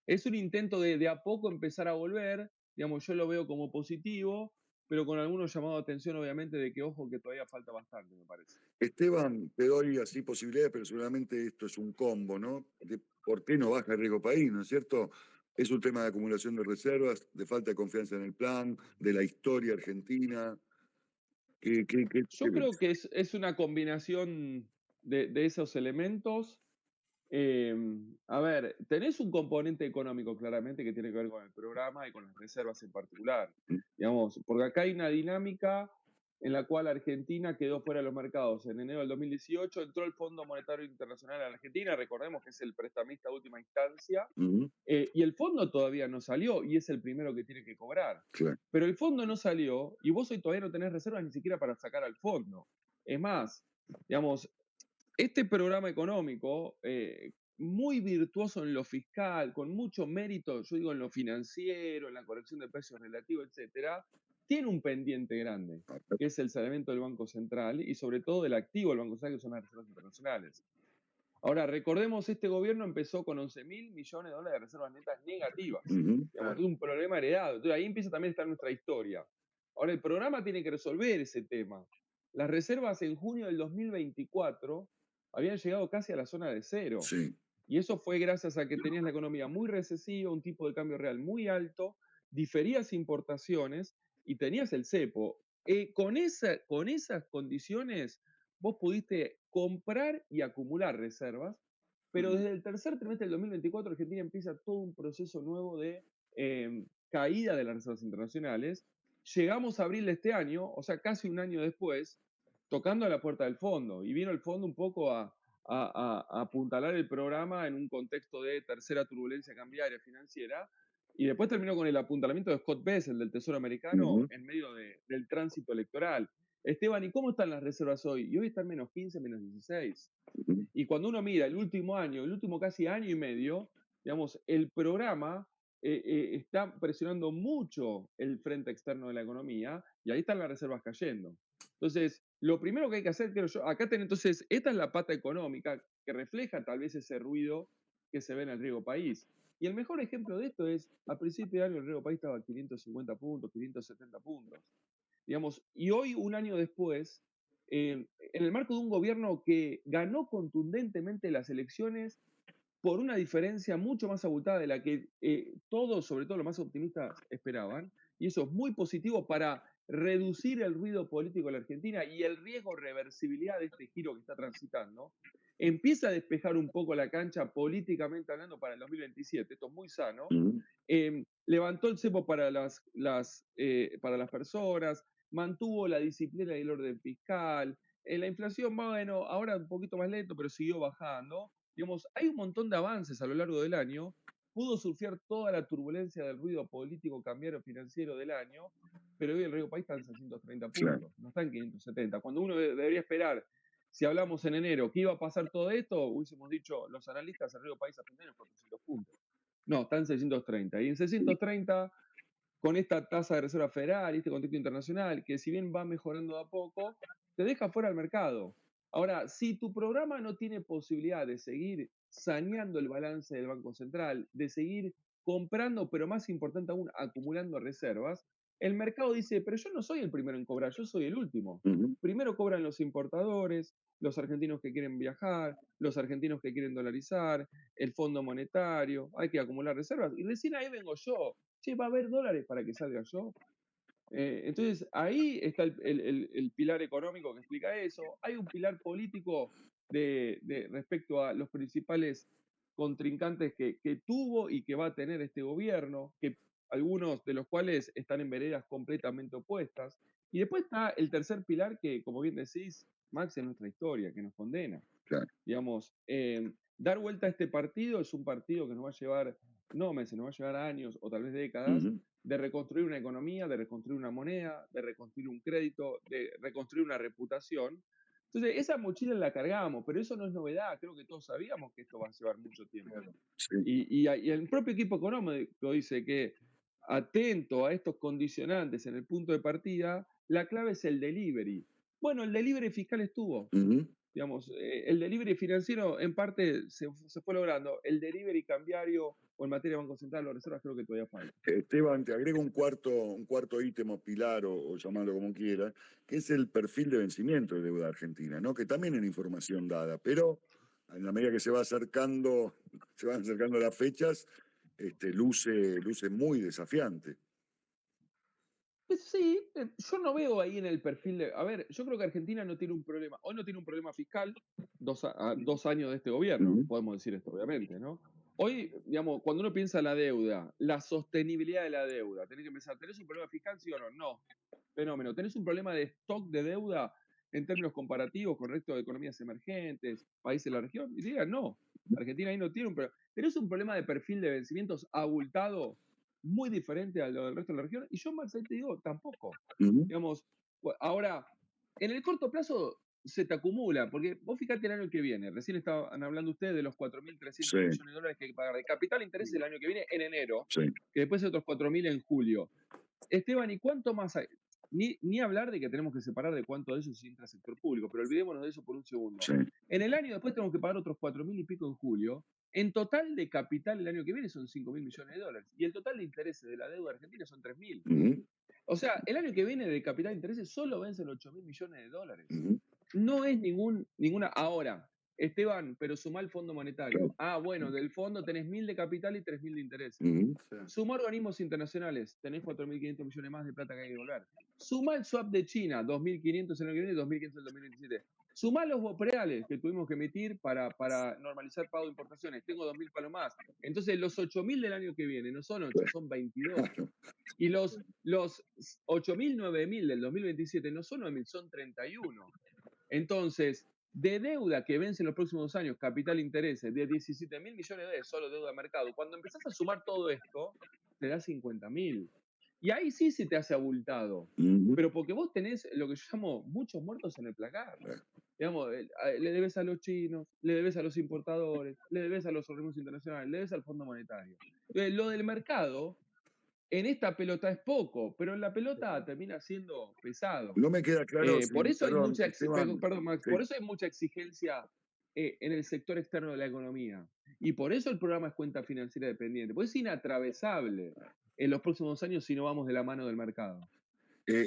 es un intento de a poco empezar a volver. Digamos, yo lo veo como positivo, pero con algunos llamados de atención, obviamente, de que ojo, que todavía falta bastante, me parece. Esteban, te doy así posibilidades, pero seguramente esto es un combo, ¿no? De por qué no baja el riesgo país, ¿no es cierto? Es un tema de acumulación de reservas, de falta de confianza en el plan, de la historia argentina. ¿Qué Yo creo ves? que es una combinación de esos elementos. A ver, tenés un componente económico claramente que tiene que ver con el programa y con las reservas en particular, digamos, porque acá hay una dinámica en la cual Argentina quedó fuera de los mercados. En enero del 2018 entró el Fondo Monetario Internacional a la Argentina, recordemos que es el prestamista de última instancia, Ujú, y el fondo todavía no salió y es el primero que tiene que cobrar. claro. Pero el fondo no salió y vos hoy todavía no tenés reservas ni siquiera para sacar al fondo. Es más, digamos, este programa económico, muy virtuoso en lo fiscal, con mucho mérito, yo digo, en lo financiero, en la corrección de precios relativos, etcétera, tiene un pendiente grande, que es el saneamiento del Banco Central y sobre todo del activo del Banco Central, que son las reservas internacionales. Ahora, recordemos, este gobierno empezó con 11.000 millones de dólares de reservas netas negativas. Ujú, Digamos, es un problema heredado. Entonces ahí empieza también a estar nuestra historia. Ahora, el programa tiene que resolver ese tema. Las reservas en junio del 2024 habían llegado casi a la zona de cero. sí. Y eso fue gracias a que tenías la economía muy recesiva, un tipo de cambio real muy alto, diferías importaciones y tenías el cepo. Con esas condiciones, vos pudiste comprar y acumular reservas, pero Ujú, desde el tercer trimestre del 2024 Argentina empieza todo un proceso nuevo de caída de las reservas internacionales. Llegamos a abril de este año, o sea, casi un año después, tocando a la puerta del fondo. Y vino el fondo un poco a apuntalar el programa en un contexto de tercera turbulencia cambiaria financiera. Y después terminó con el apuntalamiento de Scott Bessel, del Tesoro Americano, ujú, en medio del tránsito electoral. Esteban, ¿y cómo están las reservas hoy? Y hoy están menos 15, menos 16. ujú, Y cuando uno mira el último año, el último casi año y medio, digamos, el programa está presionando mucho el frente externo de la economía y ahí están las reservas cayendo. Entonces, lo primero que hay que hacer, creo yo, acá entonces, esta es la pata económica que refleja tal vez ese ruido que se ve en el riego país. Y el mejor ejemplo de esto es, a principio de año el riego país estaba a 550 puntos, 570 puntos. Digamos, y hoy, un año después, en el marco de un gobierno que ganó contundentemente las elecciones por una diferencia mucho más abultada de la que todos, sobre todo los más optimistas, esperaban. Y eso es muy positivo para reducir el ruido político en la Argentina y el riesgo de reversibilidad de este giro que está transitando. Empieza a despejar un poco la cancha políticamente hablando para el 2027. Esto es muy sano. ujú, Levantó el cepo para las personas, mantuvo la disciplina y el orden fiscal. La inflación, bueno, ahora un poquito más lento, pero siguió bajando. Digamos, hay un montón de avances a lo largo del año. Pudo surfear toda la turbulencia del ruido político, cambiario financiero del año, pero hoy el Río País está en 630 claro. puntos, no está en 570. Cuando uno debería esperar, si hablamos en enero, que iba a pasar todo esto, hubiésemos dicho, los analistas, el Río País a fin de año 400 puntos. No, está en 630. Y en 630, con esta tasa de reserva federal y este contexto internacional, que si bien va mejorando de a poco, te deja fuera del mercado. Ahora, si tu programa no tiene posibilidad de seguir saneando el balance del Banco Central, de seguir comprando, pero más importante aún, acumulando reservas, el mercado dice, pero yo no soy el primero en cobrar, yo soy el último. Ujú. Primero cobran los importadores, los argentinos que quieren viajar, los argentinos que quieren dolarizar, el Fondo Monetario, hay que acumular reservas. Y recién ahí vengo yo. Che, ¿va a haber dólares para que salga yo? Entonces, ahí está el pilar económico que explica eso. Hay un pilar político respecto a los principales contrincantes que tuvo y que va a tener este gobierno, que algunos de los cuales están en veredas completamente opuestas. Y después está el tercer pilar que, como bien decís, Max, es nuestra historia, que nos condena. Claro. Digamos, dar vuelta a este partido es un partido que nos va a llevar, no meses, nos va a llevar años o tal vez décadas, Ujú. de reconstruir una economía, de reconstruir una moneda, de reconstruir un crédito, de reconstruir una reputación. Entonces, esa mochila la cargamos, pero eso no es novedad. Creo que todos sabíamos que esto va a llevar mucho tiempo. Sí. Y el propio equipo económico dice que, atento a estos condicionantes en el punto de partida, la clave es el delivery. Bueno, el delivery fiscal estuvo. Ujú. Digamos, el delivery financiero en parte se fue logrando. El delivery cambiario o en materia de Banco Central o reservas creo que todavía falta. Esteban, te agrego un cuarto ítem o pilar, o llamarlo como quieras, que es el perfil de vencimiento de deuda argentina, ¿no? Que también es información dada, pero en la medida que se van acercando las fechas, luce muy desafiante. Pues sí, yo no veo ahí en el perfil de. A ver, yo creo que Argentina no tiene un problema. Hoy no tiene un problema fiscal, 2 años de este gobierno, Ujú. podemos decir esto, obviamente, ¿no? Hoy, digamos, cuando uno piensa en la deuda, la sostenibilidad de la deuda, tenés que pensar, ¿tenés un problema fiscal, sí o no? No. Fenómeno. ¿Tenés un problema de stock de deuda en términos comparativos con el resto de economías emergentes, países de la región? Y digan, no. Argentina ahí no tiene un problema. ¿Tenés un problema de perfil de vencimientos abultado muy diferente a lo del resto de la región? Y yo, Max, ahí te digo, tampoco. Ujú. Digamos, ahora, en el corto plazo se te acumula, porque vos fíjate el año que viene, recién estaban hablando ustedes de los 4.300 Sí, millones de dólares que hay que pagar de capital e interés el año que viene en enero, sí. que después otros 4.000 en julio. Esteban, ¿y cuánto más hay? Ni hablar de que tenemos que separar de cuánto de eso es intrasector público, pero olvidémonos de eso por un segundo. Sí. En el año después tenemos que pagar otros 4.000 y pico en julio. En total de capital el año que viene son 5.000 millones de dólares. Y el total de intereses de la deuda argentina son 3.000. Ujú. O sea, el año que viene de capital de intereses solo vencen 8.000 millones de dólares. Ujú. No es ninguna. Ahora, Esteban, pero suma el Fondo Monetario. Claro. Ah, bueno, del fondo tenés 1.000 de capital y 3.000 de intereses. Ujú. Sí. Suma organismos internacionales, tenés 4.500 millones más de plata que hay que devolver. Suma el swap de China, 2.500 el año que viene y 2.500 el 2027. Suma los BOPREALes que tuvimos que emitir para normalizar pago de importaciones. Tengo 2.000 palos más. Entonces, los 8.000 del año que viene no son 8, son 22. Claro. Y los 8.000, 9.000 del 2027 no son 9.000, son 31. Entonces, de deuda que vence en los próximos años, capital intereses, de 17.000 millones de dólares, solo deuda de mercado, cuando empezás a sumar todo esto, te da 50.000. Y ahí sí se te hace abultado. Ujú. Pero porque vos tenés lo que yo llamo muchos muertos en el placar. Digamos, le debes a los chinos, le debes a los importadores, le debes a los organismos internacionales, le debes al Fondo Monetario. Lo del mercado, en esta pelota es poco, pero en la pelota termina siendo pesado. No me queda claro Por si, eso hay perdón, mucha, Esteban, perdón, Max, sí. por eso hay mucha exigencia en el sector externo de la economía. Y por eso el programa es cuenta financiera dependiente, porque es inatravesable en los próximos años si no vamos de la mano del mercado.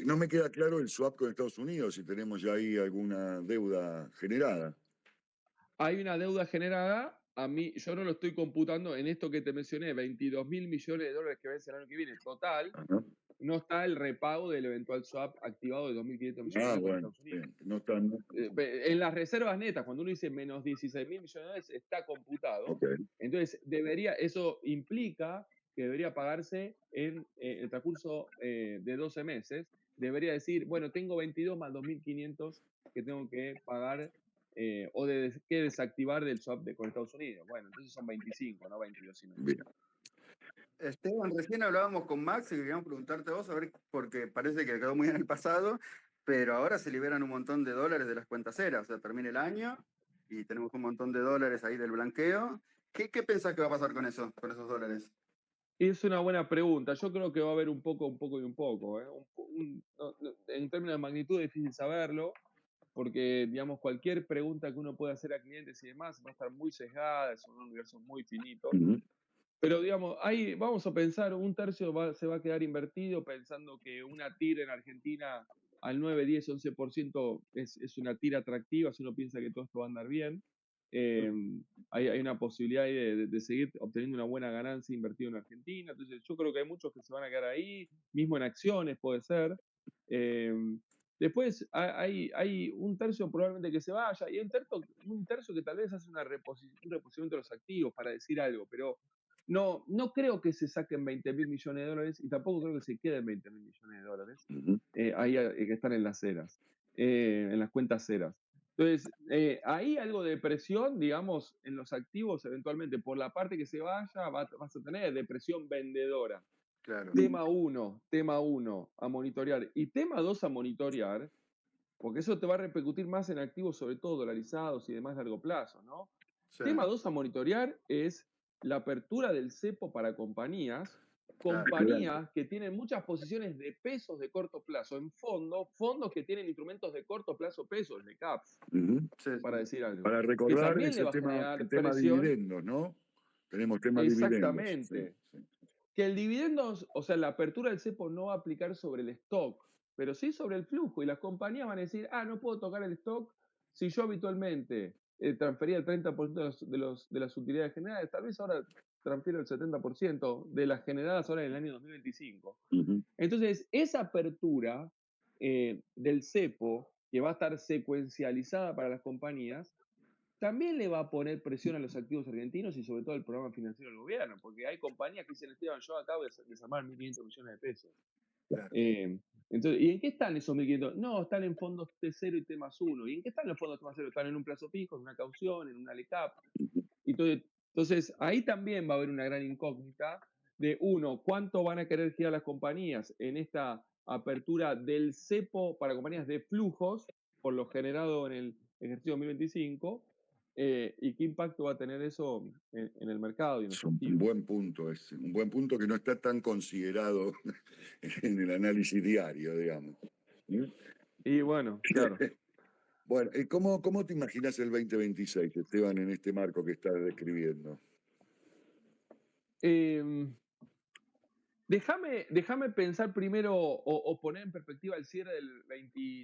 No me queda claro el swap con Estados Unidos, si tenemos ya ahí alguna deuda generada. Hay una deuda generada, a mí, yo no lo estoy computando en esto que te mencioné, 22.000 millones de dólares que vence el año que viene, total, Ajá. no está el repago del eventual swap activado de 2.500 millones de Ah, dólares con bueno, Estados Unidos. bien, no están. En las reservas netas, cuando uno dice menos 16.000 millones de dólares, está computado. Ok. Entonces, eso implica que debería pagarse en el transcurso de 12 meses. Debería decir, bueno, tengo 22 más 2.500 que tengo que pagar que desactivar del swap con Estados Unidos. Bueno, entonces son 25, no 22 y medio. Bien. Esteban, recién hablábamos con Max y queríamos preguntarte a vos, a ver, porque parece que quedó muy en el pasado, pero ahora se liberan un montón de dólares de las cuentas ceras, o sea, termina el año y tenemos un montón de dólares ahí del blanqueo. ¿Qué pensás que va a pasar con eso, con esos dólares? Es una buena pregunta. Yo creo que va a haber un poco y un poco. En términos de magnitud es difícil saberlo, porque, digamos, cualquier pregunta que uno pueda hacer a clientes y demás va a estar muy sesgada, son un universo muy finito. Ujú. Pero digamos, ahí vamos a pensar, un tercio se va a quedar invertido pensando que una TIR en Argentina al 9, 10, 11% es una TIR atractiva, si uno piensa que todo esto va a andar bien. Eh, hay una posibilidad ahí de seguir obteniendo una buena ganancia invertido en Argentina. Entonces, yo creo que hay muchos que se van a quedar ahí, mismo en acciones puede ser. Eh, Después hay un tercio probablemente que se vaya y un tercio que tal vez hace un reposicionamiento de los activos para decir algo, pero no creo que se saquen 20.000 millones de dólares y tampoco creo que se queden 20.000 millones de dólares Ujú. ahí que están en las ceras, en las cuentas ceras. Entonces, ahí algo de presión, digamos, en los activos, eventualmente, por la parte que se vaya, vas a tener depresión vendedora. Claro. Tema uno, a monitorear. Y tema 2 a monitorear, porque eso te va a repercutir más en activos, sobre todo dolarizados y de más largo plazo, ¿no? Sí, Tema 2 a monitorear es la apertura del cepo para compañías, claro. compañías que tienen muchas posiciones de pesos de corto plazo en fondos que tienen instrumentos de corto plazo pesos, de CAPS, Ujú. Sí, para sí. decir algo, Para que recordar también le ese va a tema, el generar tema presión. dividendos, ¿no? Tenemos tema dividendos. Sí, Exactamente. sí. Que el dividendo, o sea, la apertura del cepo no va a aplicar sobre el stock, pero sí sobre el flujo. Y las compañías van a decir, no puedo tocar el stock si yo habitualmente transfería el 30% de las utilidades generadas, tal vez ahora transfiero el 70% de las generadas ahora en el año 2025. Ujú. Entonces, esa apertura del cepo, que va a estar secuencializada para las compañías, también le va a poner presión a los activos argentinos y sobre todo al programa financiero del gobierno, porque hay compañías que dicen, Esteban, yo acabo de desarmar 1.500 millones de pesos. Claro. Entonces, ¿y en qué están esos 1.500? No, están en fondos T0 y T más 1. ¿Y en qué están los fondos T más 0? Están en un plazo fijo, en una caución, en una LECAP. Y entonces, ahí también va a haber una gran incógnita de, uno, cuánto van a querer girar las compañías en esta apertura del cepo para compañías de flujos, por lo generado en el ejercicio 2025, y qué impacto va a tener eso en el mercado y en los Es un activos. buen punto ese, un buen punto que no está tan considerado en el análisis diario, digamos. ¿Mm? Y bueno, claro. Bueno, ¿cómo te imaginas el 2026, Esteban, en este marco que estás describiendo? Em, Déjame pensar primero o poner en perspectiva el cierre del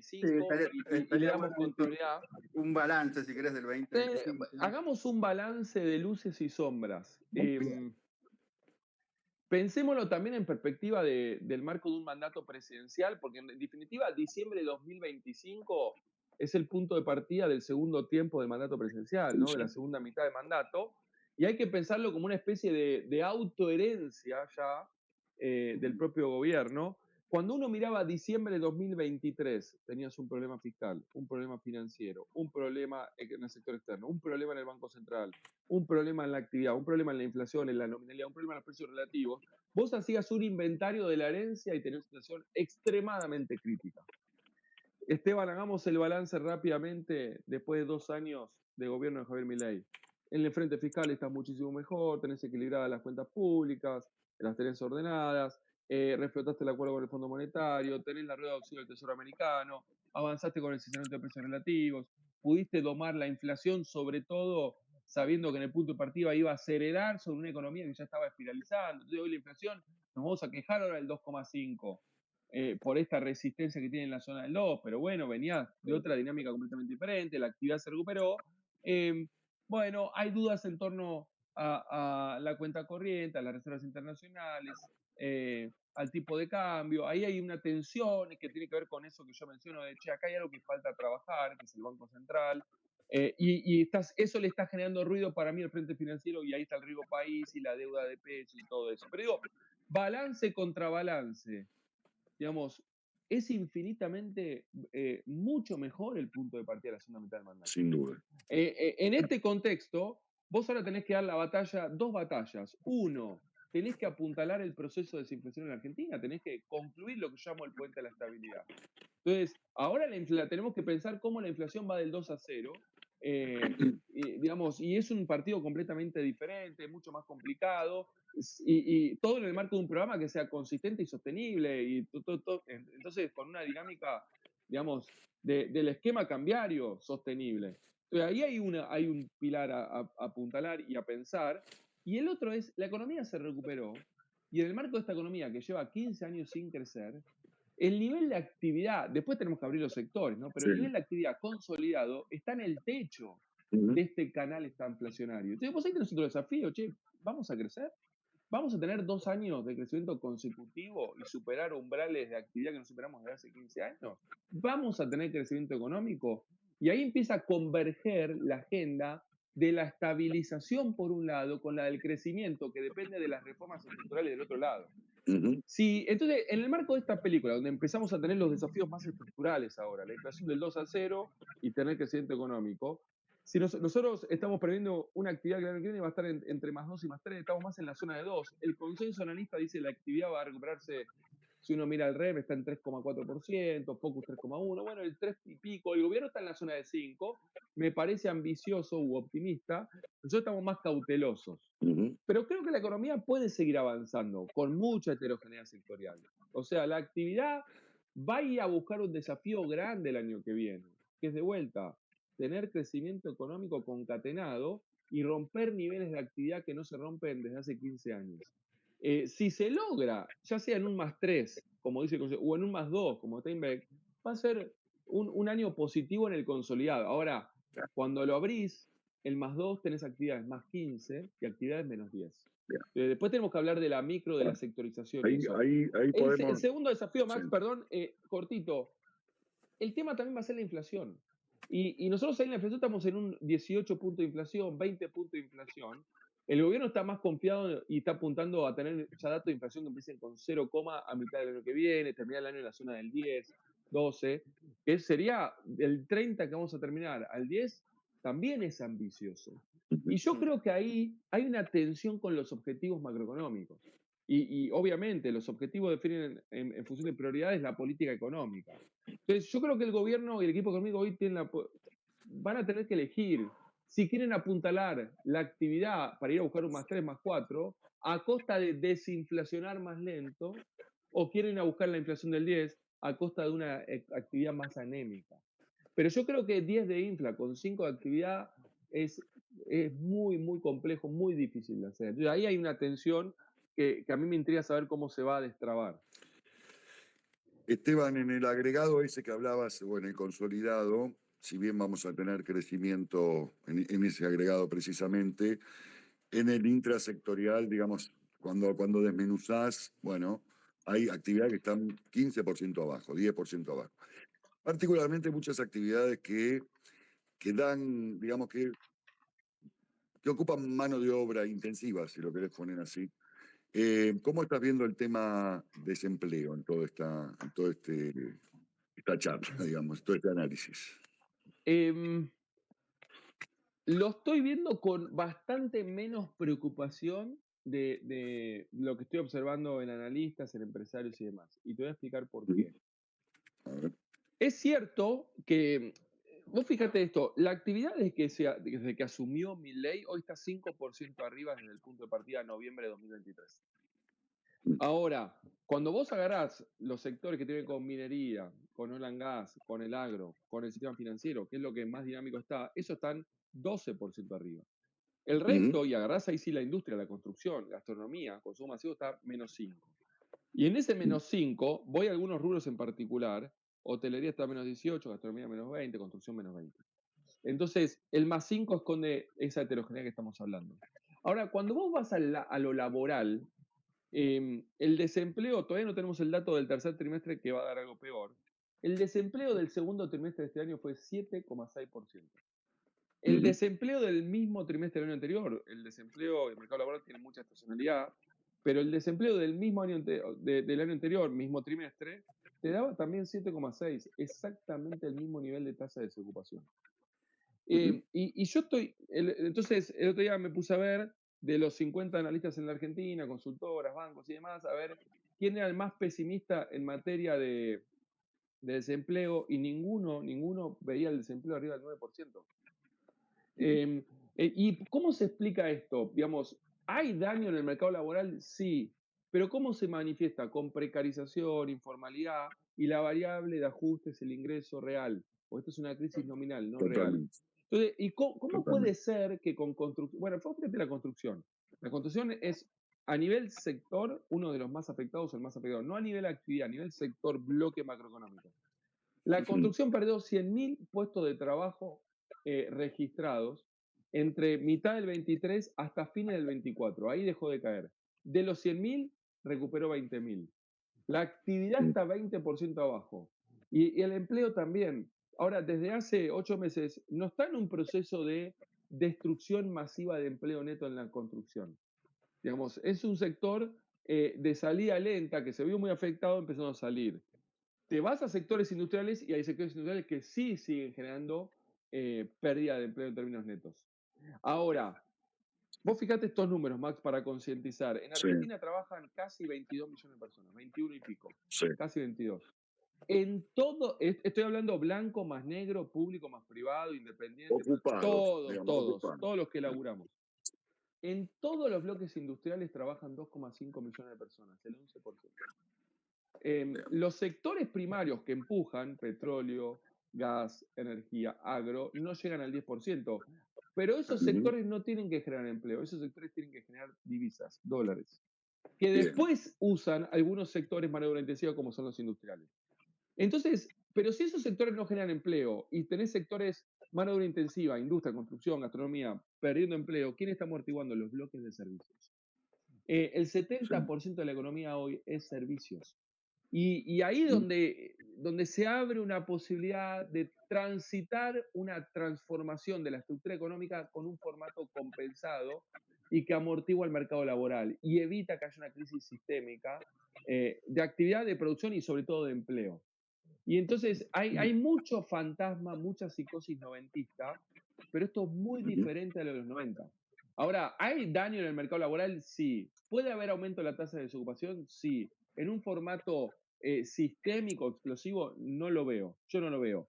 Sí, 25 y le estaría damos bueno continuidad. un balance, si querés, del 2025. Hagamos un balance de luces y sombras. Pensémoslo también en perspectiva del marco de un mandato presidencial, porque en definitiva diciembre de 2025 es el punto de partida del segundo tiempo del mandato presidencial, ¿no? De la segunda mitad de mandato, y hay que pensarlo como una especie de autoherencia ya del propio gobierno. Cuando uno miraba diciembre de 2023, tenías un problema fiscal, un problema financiero, un problema en el sector externo, un problema en el Banco Central, un problema en la actividad, un problema en la inflación, en la nominalidad, un problema en los precios relativos. Vos hacías un inventario de la herencia y tenías una situación extremadamente crítica. Esteban, hagamos el balance rápidamente después de 2 años de gobierno de Javier Milei. En el frente fiscal estás muchísimo mejor, tenés equilibradas las cuentas públicas, las tenés ordenadas, reflotaste el acuerdo con el Fondo Monetario, tenés la rueda de auxilio del Tesoro Americano, avanzaste con el sistema de precios relativos, pudiste domar la inflación, sobre todo sabiendo que en el punto de partida iba a acelerar sobre una economía que ya estaba espiralizando. Entonces hoy la inflación nos vamos a quejar ahora del 2,5 por esta resistencia que tiene en la zona del 2, pero bueno, venía de otra dinámica completamente diferente, la actividad se recuperó. Bueno, hay dudas en torno a la cuenta corriente, a las reservas internacionales, al tipo de cambio. Ahí hay una tensión que tiene que ver con eso que yo menciono de, che, acá hay algo que falta trabajar, que es el Banco Central. Eso le está generando ruido para mí al frente financiero y ahí está el riesgo país y la deuda de peso y todo eso. Pero digo, balance contra balance, digamos, es infinitamente mucho mejor el punto de partida de la segunda mitad del mandato. Sin duda. En este contexto, vos ahora tenés que dar dos batallas. Uno, tenés que apuntalar el proceso de desinflación en la Argentina, tenés que concluir lo que yo llamo el puente de la estabilidad. Entonces, ahora tenemos que pensar cómo la inflación va del 2 a 0, digamos, y es un partido completamente diferente, mucho más complicado, y todo en el marco de un programa que sea consistente y sostenible, y entonces con una dinámica, digamos, del esquema cambiario sostenible. Entonces ahí hay un pilar a apuntalar y a pensar, Y el otro es, la economía se recuperó, y en el marco de esta economía que lleva 15 años sin crecer, el nivel de actividad, después tenemos que abrir los sectores, ¿no? Pero Sí. el nivel de actividad consolidado está en el techo Ujú. de este canal inflacionario. Entonces, vos ahí tenés otro desafío, che, ¿vamos a crecer? ¿Vamos a tener 2 años de crecimiento consecutivo y superar umbrales de actividad que no superamos desde hace 15 años? ¿Vamos a tener crecimiento económico? Y ahí empieza a converger la agenda de la estabilización por un lado con la del crecimiento que depende de las reformas estructurales del otro lado. Ujú. Sí, entonces, en el marco de esta película, donde empezamos a tener los desafíos más estructurales ahora, la inflación del 2 a 0 y tener crecimiento económico, si nosotros estamos previendo una actividad que el año que viene va a estar entre +2 y +3, estamos más en la zona de 2. El consenso analista dice que la actividad va a recuperarse, si uno mira el REP, está en 3,4%, Focus 3,1%, bueno, el 3 y pico, el gobierno está en la zona de 5, me parece ambicioso u optimista, nosotros estamos más cautelosos. Ujú. Pero creo que la economía puede seguir avanzando con mucha heterogeneidad sectorial. O sea, la actividad va a ir a buscar un desafío grande el año que viene, que es de vuelta, tener crecimiento económico concatenado y romper niveles de actividad que no se rompen desde hace 15 años. Si se logra, ya sea en un +3, como dice el Consejo, o en un +2, como Steinbeck, va a ser un año positivo en el consolidado. Ahora, cuando lo abrís, el +2 tenés actividades +15 y actividades -10. Bien. Después tenemos que hablar de la micro, de la Bueno, sectorización y eso. ahí El podemos. segundo desafío, Sí. Max, perdón, cortito. El tema también va a ser la inflación. Y nosotros ahí en la inflación estamos en un 18 puntos de inflación, 20 puntos de inflación. El gobierno está más confiado y está apuntando a tener ya datos de inflación que empiecen con 0, a mitad del año que viene, terminar el año en la zona del 10, 12, que sería el 30 que vamos a terminar al 10, también es ambicioso. Y yo creo que ahí hay una tensión con los objetivos macroeconómicos. Y obviamente los objetivos definen en función de prioridades la política económica. Entonces, yo creo que el gobierno y el equipo económico hoy van a tener que elegir si quieren apuntalar la actividad para ir a buscar un +3, +4, a costa de desinflacionar más lento, o quieren ir a buscar la inflación del 10 a costa de una actividad más anémica. Pero yo creo que 10 de infla con 5 de actividad es muy, muy complejo, muy difícil de hacer. Entonces, ahí hay una tensión que a mí me intriga saber cómo se va a destrabar. Esteban, en el agregado ese que hablabas, o en el consolidado, si bien vamos a tener crecimiento en ese agregado precisamente, en el intrasectorial, digamos, cuando desmenuzás, bueno, hay actividades que están 15% abajo, 10% abajo. Particularmente muchas actividades que dan, digamos, que ocupan mano de obra intensiva, si lo querés poner así. ¿Cómo estás viendo el tema desempleo en esta charla, digamos, todo este análisis? Em, lo estoy viendo con bastante menos preocupación de lo que estoy observando en analistas, en empresarios y demás. Y te voy a explicar por Ujú. qué. A ver. Es cierto que, vos fíjate esto, la actividad desde que asumió Milei hoy está 5% arriba desde el punto de partida de noviembre de 2023. Ahora, cuando vos agarrás los sectores que tienen con minería, con oil and gas, con el agro, con el sistema financiero, que es lo que más dinámico está, esos están 12% arriba. El Ujú. resto, y agarrás ahí sí la industria, la construcción, gastronomía, consumo masivo, está -5. Y en ese -5 voy a algunos rubros en particular. Hotelería está -18, gastronomía -20, construcción -20. Entonces, el +5 esconde esa heterogeneidad que estamos hablando. Ahora, cuando vos vas a lo laboral, el desempleo, todavía no tenemos el dato del tercer trimestre que va a dar algo peor. El desempleo del segundo trimestre de este año fue 7,6%. El Ujú. desempleo del mismo trimestre del año anterior, el desempleo del mercado laboral tiene mucha estacionalidad, pero el desempleo del mismo año del año anterior, mismo trimestre, te daba también 7,6, exactamente el mismo nivel de tasa de desocupación. Ujú. Y yo entonces el otro día me puse a ver de los 50 analistas en la Argentina, consultoras, bancos y demás, a ver quién era el más pesimista en materia de desempleo y ninguno veía el desempleo arriba del 9%. Ujú. ¿Y cómo se explica esto? Digamos, ¿hay daño en el mercado laboral? Sí, pero ¿cómo se manifiesta? Con precarización, informalidad y la variable de ajuste es el ingreso real, porque esto es una crisis nominal, no real. Totalmente, Entonces, ¿y cómo puede totalmente. ser que con construcción, bueno, fíjate la construcción, La construcción es, a nivel sector, uno de los más afectados, el más afectado, no a nivel actividad, a nivel sector, bloque macroeconómico. La Ujú. construcción perdió 100.000 puestos de trabajo registrados entre mitad del 23 hasta fines del 24. Ahí dejó de caer. De los 100.000, recuperó 20.000. La actividad Mm. está 20% abajo. Y el empleo también. Ahora, desde hace 8 meses, no está en un proceso de destrucción masiva de empleo neto en la construcción. Digamos, es un sector de salida lenta que se vio muy afectado empezando a salir. Te vas a sectores industriales y hay sectores industriales que sí siguen generando pérdida de empleo en términos netos. Ahora, vos fijate estos números, Max, para concientizar. En Sí, Argentina trabajan casi 22 millones de personas, 21 y pico, sí. casi 22. En todo, estoy hablando blanco más negro, público más privado, independiente, Ocupados, digamos, ocupados. todos los que Sí. laburamos. En todos los bloques industriales trabajan 2,5 millones de personas, el 11%. Bien. Los sectores primarios que empujan, petróleo, gas, energía, agro, no llegan al 10%. Pero esos Ujú. sectores no tienen que generar empleo, esos sectores tienen que generar divisas, dólares, que Bien. después usan algunos sectores mano de obra intensiva como son los industriales. Entonces, pero si esos sectores no generan empleo y tenés sectores mano de obra intensiva, industria, construcción, gastronomía, perdiendo empleo, ¿quién está amortiguando? Los bloques de servicios. El Sí. 70% de la economía hoy es servicios. Y ahí Mm. donde se abre una posibilidad de transitar una transformación de la estructura económica con un formato compensado y que amortigua el mercado laboral y evita que haya una crisis sistémica de actividad, de producción y sobre todo de empleo. Y entonces hay mucho fantasma, mucha psicosis noventista, pero esto es muy Ujú. diferente a lo de los 90. Ahora, ¿hay daño en el mercado laboral? Sí. ¿Puede haber aumento de la tasa de desocupación? Sí. En un formato sistémico, explosivo, no lo veo. Yo no lo veo.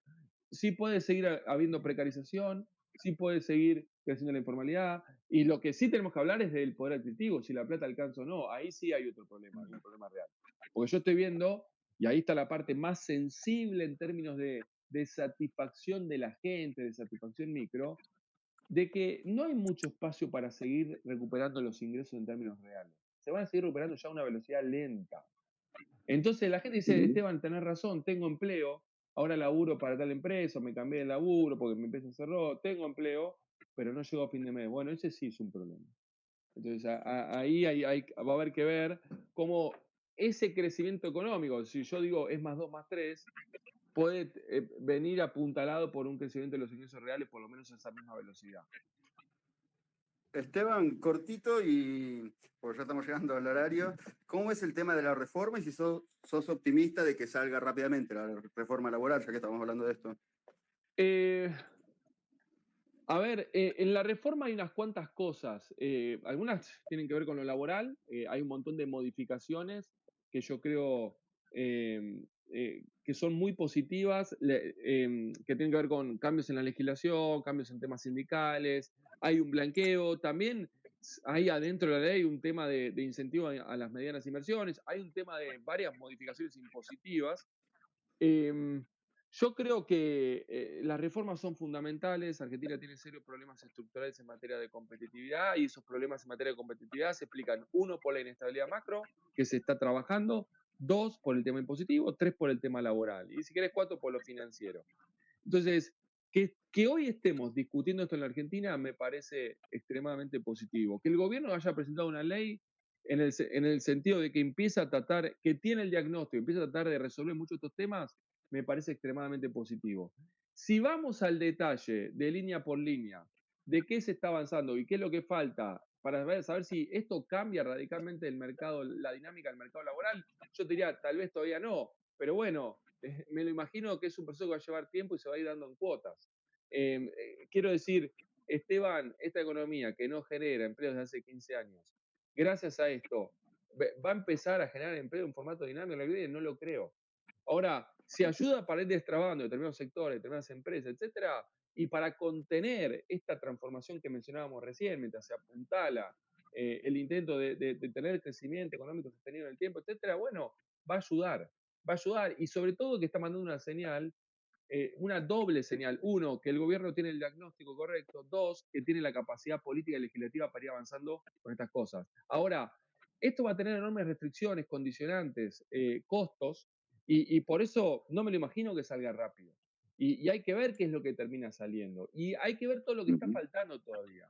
Sí puede seguir habiendo precarización, sí puede seguir creciendo la informalidad, y lo que sí tenemos que hablar es del poder adquisitivo, si la plata alcanza o no. Ahí sí hay otro problema, hay un problema real. Porque yo estoy viendo, y ahí está la parte más sensible en términos de satisfacción de la gente, de satisfacción micro, de que no hay mucho espacio para seguir recuperando los ingresos en términos reales. Se van a seguir recuperando ya a una velocidad lenta. Entonces la gente dice, Ujú. Esteban, tenés razón, tengo empleo, ahora laburo para tal empresa, me cambié de laburo porque mi empresa cerró, tengo empleo, pero no llego a fin de mes. Bueno, ese sí es un problema. Entonces ahí va a haber que ver cómo ese crecimiento económico, si yo digo es más 2 más 3, puede venir apuntalado por un crecimiento de los ingresos reales por lo menos a esa misma velocidad. Esteban, cortito y porque ya estamos llegando al horario, ¿cómo es el tema de la reforma y si sos optimista de que salga rápidamente la reforma laboral, ya que estamos hablando de esto? Eh, A ver, en la reforma hay unas cuantas cosas. Algunas tienen que ver con lo laboral. Hay un montón de modificaciones que yo creo que son muy positivas, que tienen que ver con cambios en la legislación, cambios en temas sindicales. Hay un blanqueo. También hay adentro de la ley un tema de incentivo a las medianas inversiones. Hay un tema de varias modificaciones impositivas. Em, yo creo que las reformas son fundamentales. Argentina tiene serios problemas estructurales en materia de competitividad y esos problemas en materia de competitividad se explican, uno, por la inestabilidad macro, que se está trabajando, dos, por el tema impositivo, tres, por el tema laboral y si querés, cuatro, por lo financiero. Entonces, que hoy estemos discutiendo esto en la Argentina me parece extremadamente positivo. Que el gobierno haya presentado una ley en el sentido de que empieza a tratar, que tiene el diagnóstico, empieza a tratar de resolver muchos de estos temas, me parece extremadamente positivo. Si vamos al detalle de línea por línea, de qué se está avanzando y qué es lo que falta para saber si esto cambia radicalmente el mercado, la dinámica del mercado laboral, yo te diría, tal vez todavía no, pero bueno, me lo imagino que es un proceso que va a llevar tiempo y se va a ir dando en cuotas. Quiero decir, Esteban, esta economía que no genera empleos desde hace 15 años, gracias a esto, va a empezar a generar empleo en formato dinámico en la vida y no lo creo. Ahora, si ayuda para ir destrabando determinados sectores, determinadas empresas, etcétera, y para contener esta transformación que mencionábamos recién, mientras se apuntala el intento de tener crecimiento económico sostenido en el tiempo, etcétera, bueno, va a ayudar, va a ayudar y sobre todo que está mandando una señal una doble señal. Uno, que el gobierno tiene el diagnóstico correcto. Dos, que tiene la capacidad política y legislativa para ir avanzando con estas cosas. Ahora, esto va a tener enormes restricciones, condicionantes, costos, y por eso no me lo imagino que salga rápido. Y hay que ver qué es lo que termina saliendo. Y hay que ver todo lo que está Ujú, faltando todavía.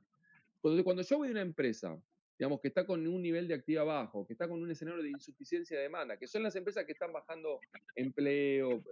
Cuando yo voy a una empresa, digamos, que está con un nivel de actividad bajo, que está con un escenario de insuficiencia de demanda, que son las empresas que están bajando empleo,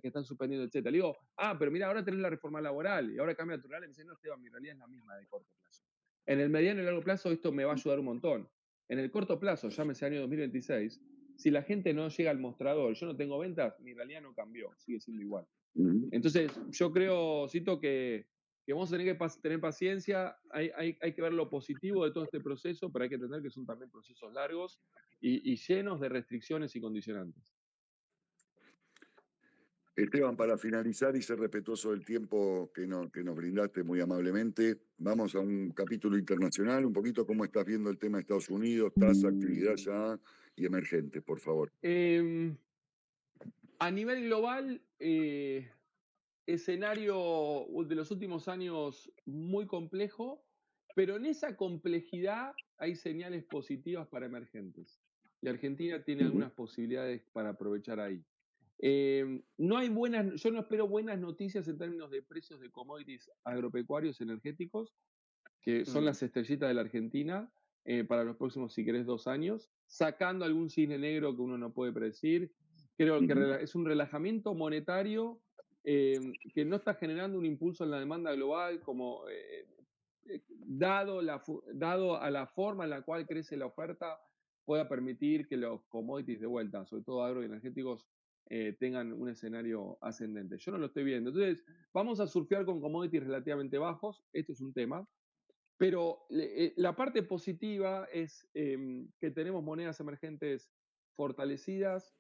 que están suspendiendo, etcétera. Le digo, pero mira, ahora tenés la reforma laboral y ahora cambia tu realidad. Y me dice, no, Esteban, mi realidad es la misma de corto plazo. En el mediano y largo plazo esto me va a ayudar un montón. En el corto plazo, llámese año 2026, si la gente no llega al mostrador, yo no tengo ventas, mi realidad no cambió, sigue siendo igual. ujú. Entonces, yo creo, Cito, que vamos a tener que tener paciencia, hay que ver lo positivo de todo este proceso, pero hay que entender que son también procesos largos y llenos de restricciones y condicionantes. Esteban, para finalizar y ser respetuoso del tiempo que nos brindaste muy amablemente, vamos a un capítulo internacional, un poquito cómo estás viendo el tema de Estados Unidos, tasa, actividad ya y emergente, por favor. A nivel global, escenario de los últimos años muy complejo, pero en esa complejidad hay señales positivas para emergentes. Y Argentina tiene Ujú, algunas posibilidades para aprovechar ahí. No hay yo no espero buenas noticias en términos de precios de commodities agropecuarios energéticos, que son las estrellitas de la Argentina, para los próximos, si querés, 2 años, sacando algún cisne negro que uno no puede predecir. Creo que ujú. es un relajamiento monetario que no está generando un impulso en la demanda global, como dado a la forma en la cual crece la oferta, pueda permitir que los commodities de vuelta, sobre todo agroenergéticos, tengan un escenario ascendente. Yo no lo estoy viendo. Entonces, vamos a surfear con commodities relativamente bajos. Esto es un tema. Pero la parte positiva es que tenemos monedas emergentes fortalecidas,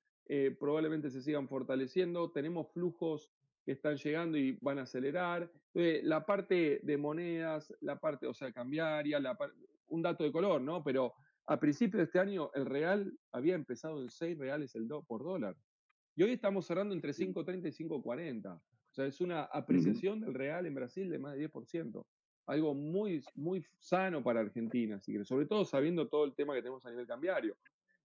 probablemente se sigan fortaleciendo, tenemos flujos que están llegando y van a acelerar. La parte de monedas, la parte, o sea, cambiaria, un dato de color, ¿no? Pero a principios de este año el real había empezado en 6 reales por dólar. Y hoy estamos cerrando entre 5.30 y 5.40. O sea, es una Ujú. apreciación del real en Brasil de más de 10%. Algo muy, muy sano para Argentina, así que, sobre todo sabiendo todo el tema que tenemos a nivel cambiario.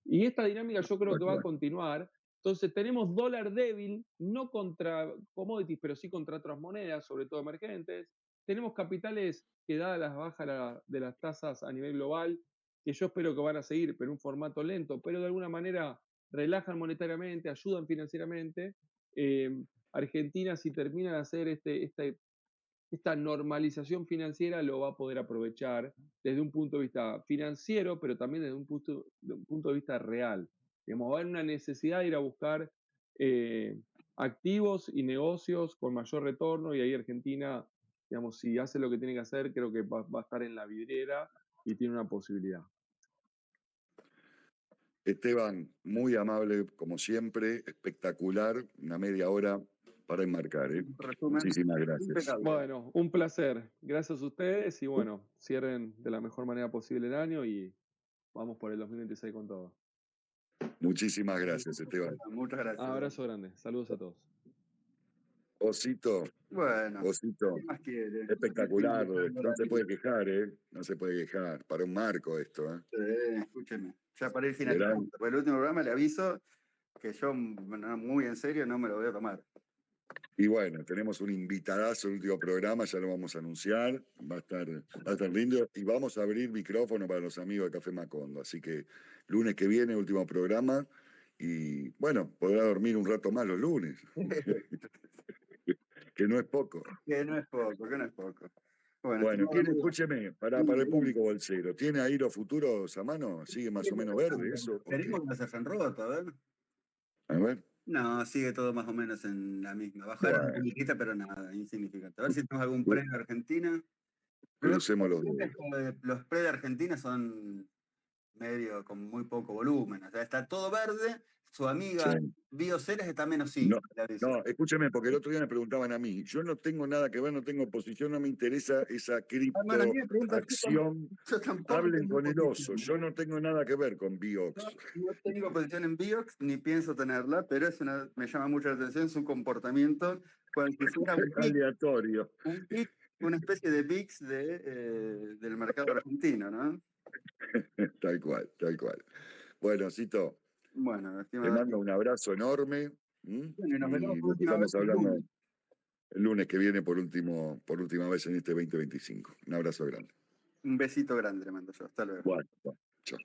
Y esta dinámica yo creo Tal que va a cual. continuar. Entonces tenemos dólar débil, no contra commodities, pero sí contra otras monedas, sobre todo emergentes. Tenemos capitales que, dadas las bajas de las tasas a nivel global, que yo espero que van a seguir, pero en un formato lento, pero de alguna manera relajan monetariamente, ayudan financieramente. Eh, Argentina, si termina de hacer esta normalización financiera, lo va a poder aprovechar desde un punto de vista financiero, pero también desde un punto de vista real. Digamos, va a haber una necesidad de ir a buscar activos y negocios con mayor retorno, y ahí Argentina, digamos, si hace lo que tiene que hacer, creo que va a estar en la vidriera y tiene una posibilidad. Esteban, muy amable como siempre, espectacular, una media hora para enmarcar, ¿eh? Resumen Muchísimas gracias. impecable. Bueno, un placer. Gracias a ustedes y bueno, cierren de la mejor manera posible el año y vamos por el 2026 con todo. Muchísimas gracias, Esteban. Muchas gracias. Abrazo grande. Saludos a todos. Osito, Bueno, Osito, ¿qué más quiere? espectacular, no se puede quejar, ¿eh? No se puede quejar, para un marco esto, ¿eh? Escúcheme, ya para ir Verán. finalizando. Por el último programa le aviso que yo, muy en serio, no me lo voy a tomar. Y bueno, tenemos un invitadazo el último programa, ya lo vamos a anunciar, va a estar lindo y vamos a abrir micrófono para los amigos de Café Macondo. Así que lunes que viene, último programa, y bueno, podrá dormir un rato más los lunes, que no es poco. Que no es poco, que no es poco. Bueno, Bueno, estimado amigo, escúcheme, dígame, para el dígame. público bolsero, ¿tiene ahí los futuros a mano? ¿Sigue más o menos verde eso? ¿O qué? Esperemos que no se hayan roto, a ver. A ver, No, sigue todo más o menos en la misma. Bajaron un bueno, poquitito, pero nada, insignificante. A ver si tenemos algún pre de Argentina. Pero crucemos los siempre dedos. los pre de Argentina son medio con muy poco volumen. O sea, está todo verde, su amiga Sí. Bioceres está menos No, 5, le aviso. no, escúcheme, porque el otro día me preguntaban a mí. Yo no tengo nada que ver, no tengo posición, no me interesa esa Hermano, a mí me preguntan, criptoacción. yo tampoco Hablen tengo con el oso. posición. Yo no tengo nada que ver con Biox. No tengo posición en Biox, ni pienso tenerla, pero me llama mucho la atención su comportamiento, cual si fuera Aleatorio. un PIC, una especie de VIX del mercado argentino, ¿no? Tal cual, tal cual. Bueno, Cito, Bueno, te estimado. mando un abrazo enorme. Bueno, y nos veremos Y por nos última vez estamos el hablando lunes. el lunes que viene por última vez en este 2025. Un abrazo grande. Un besito grande le mando yo. Hasta luego. Bueno, chao.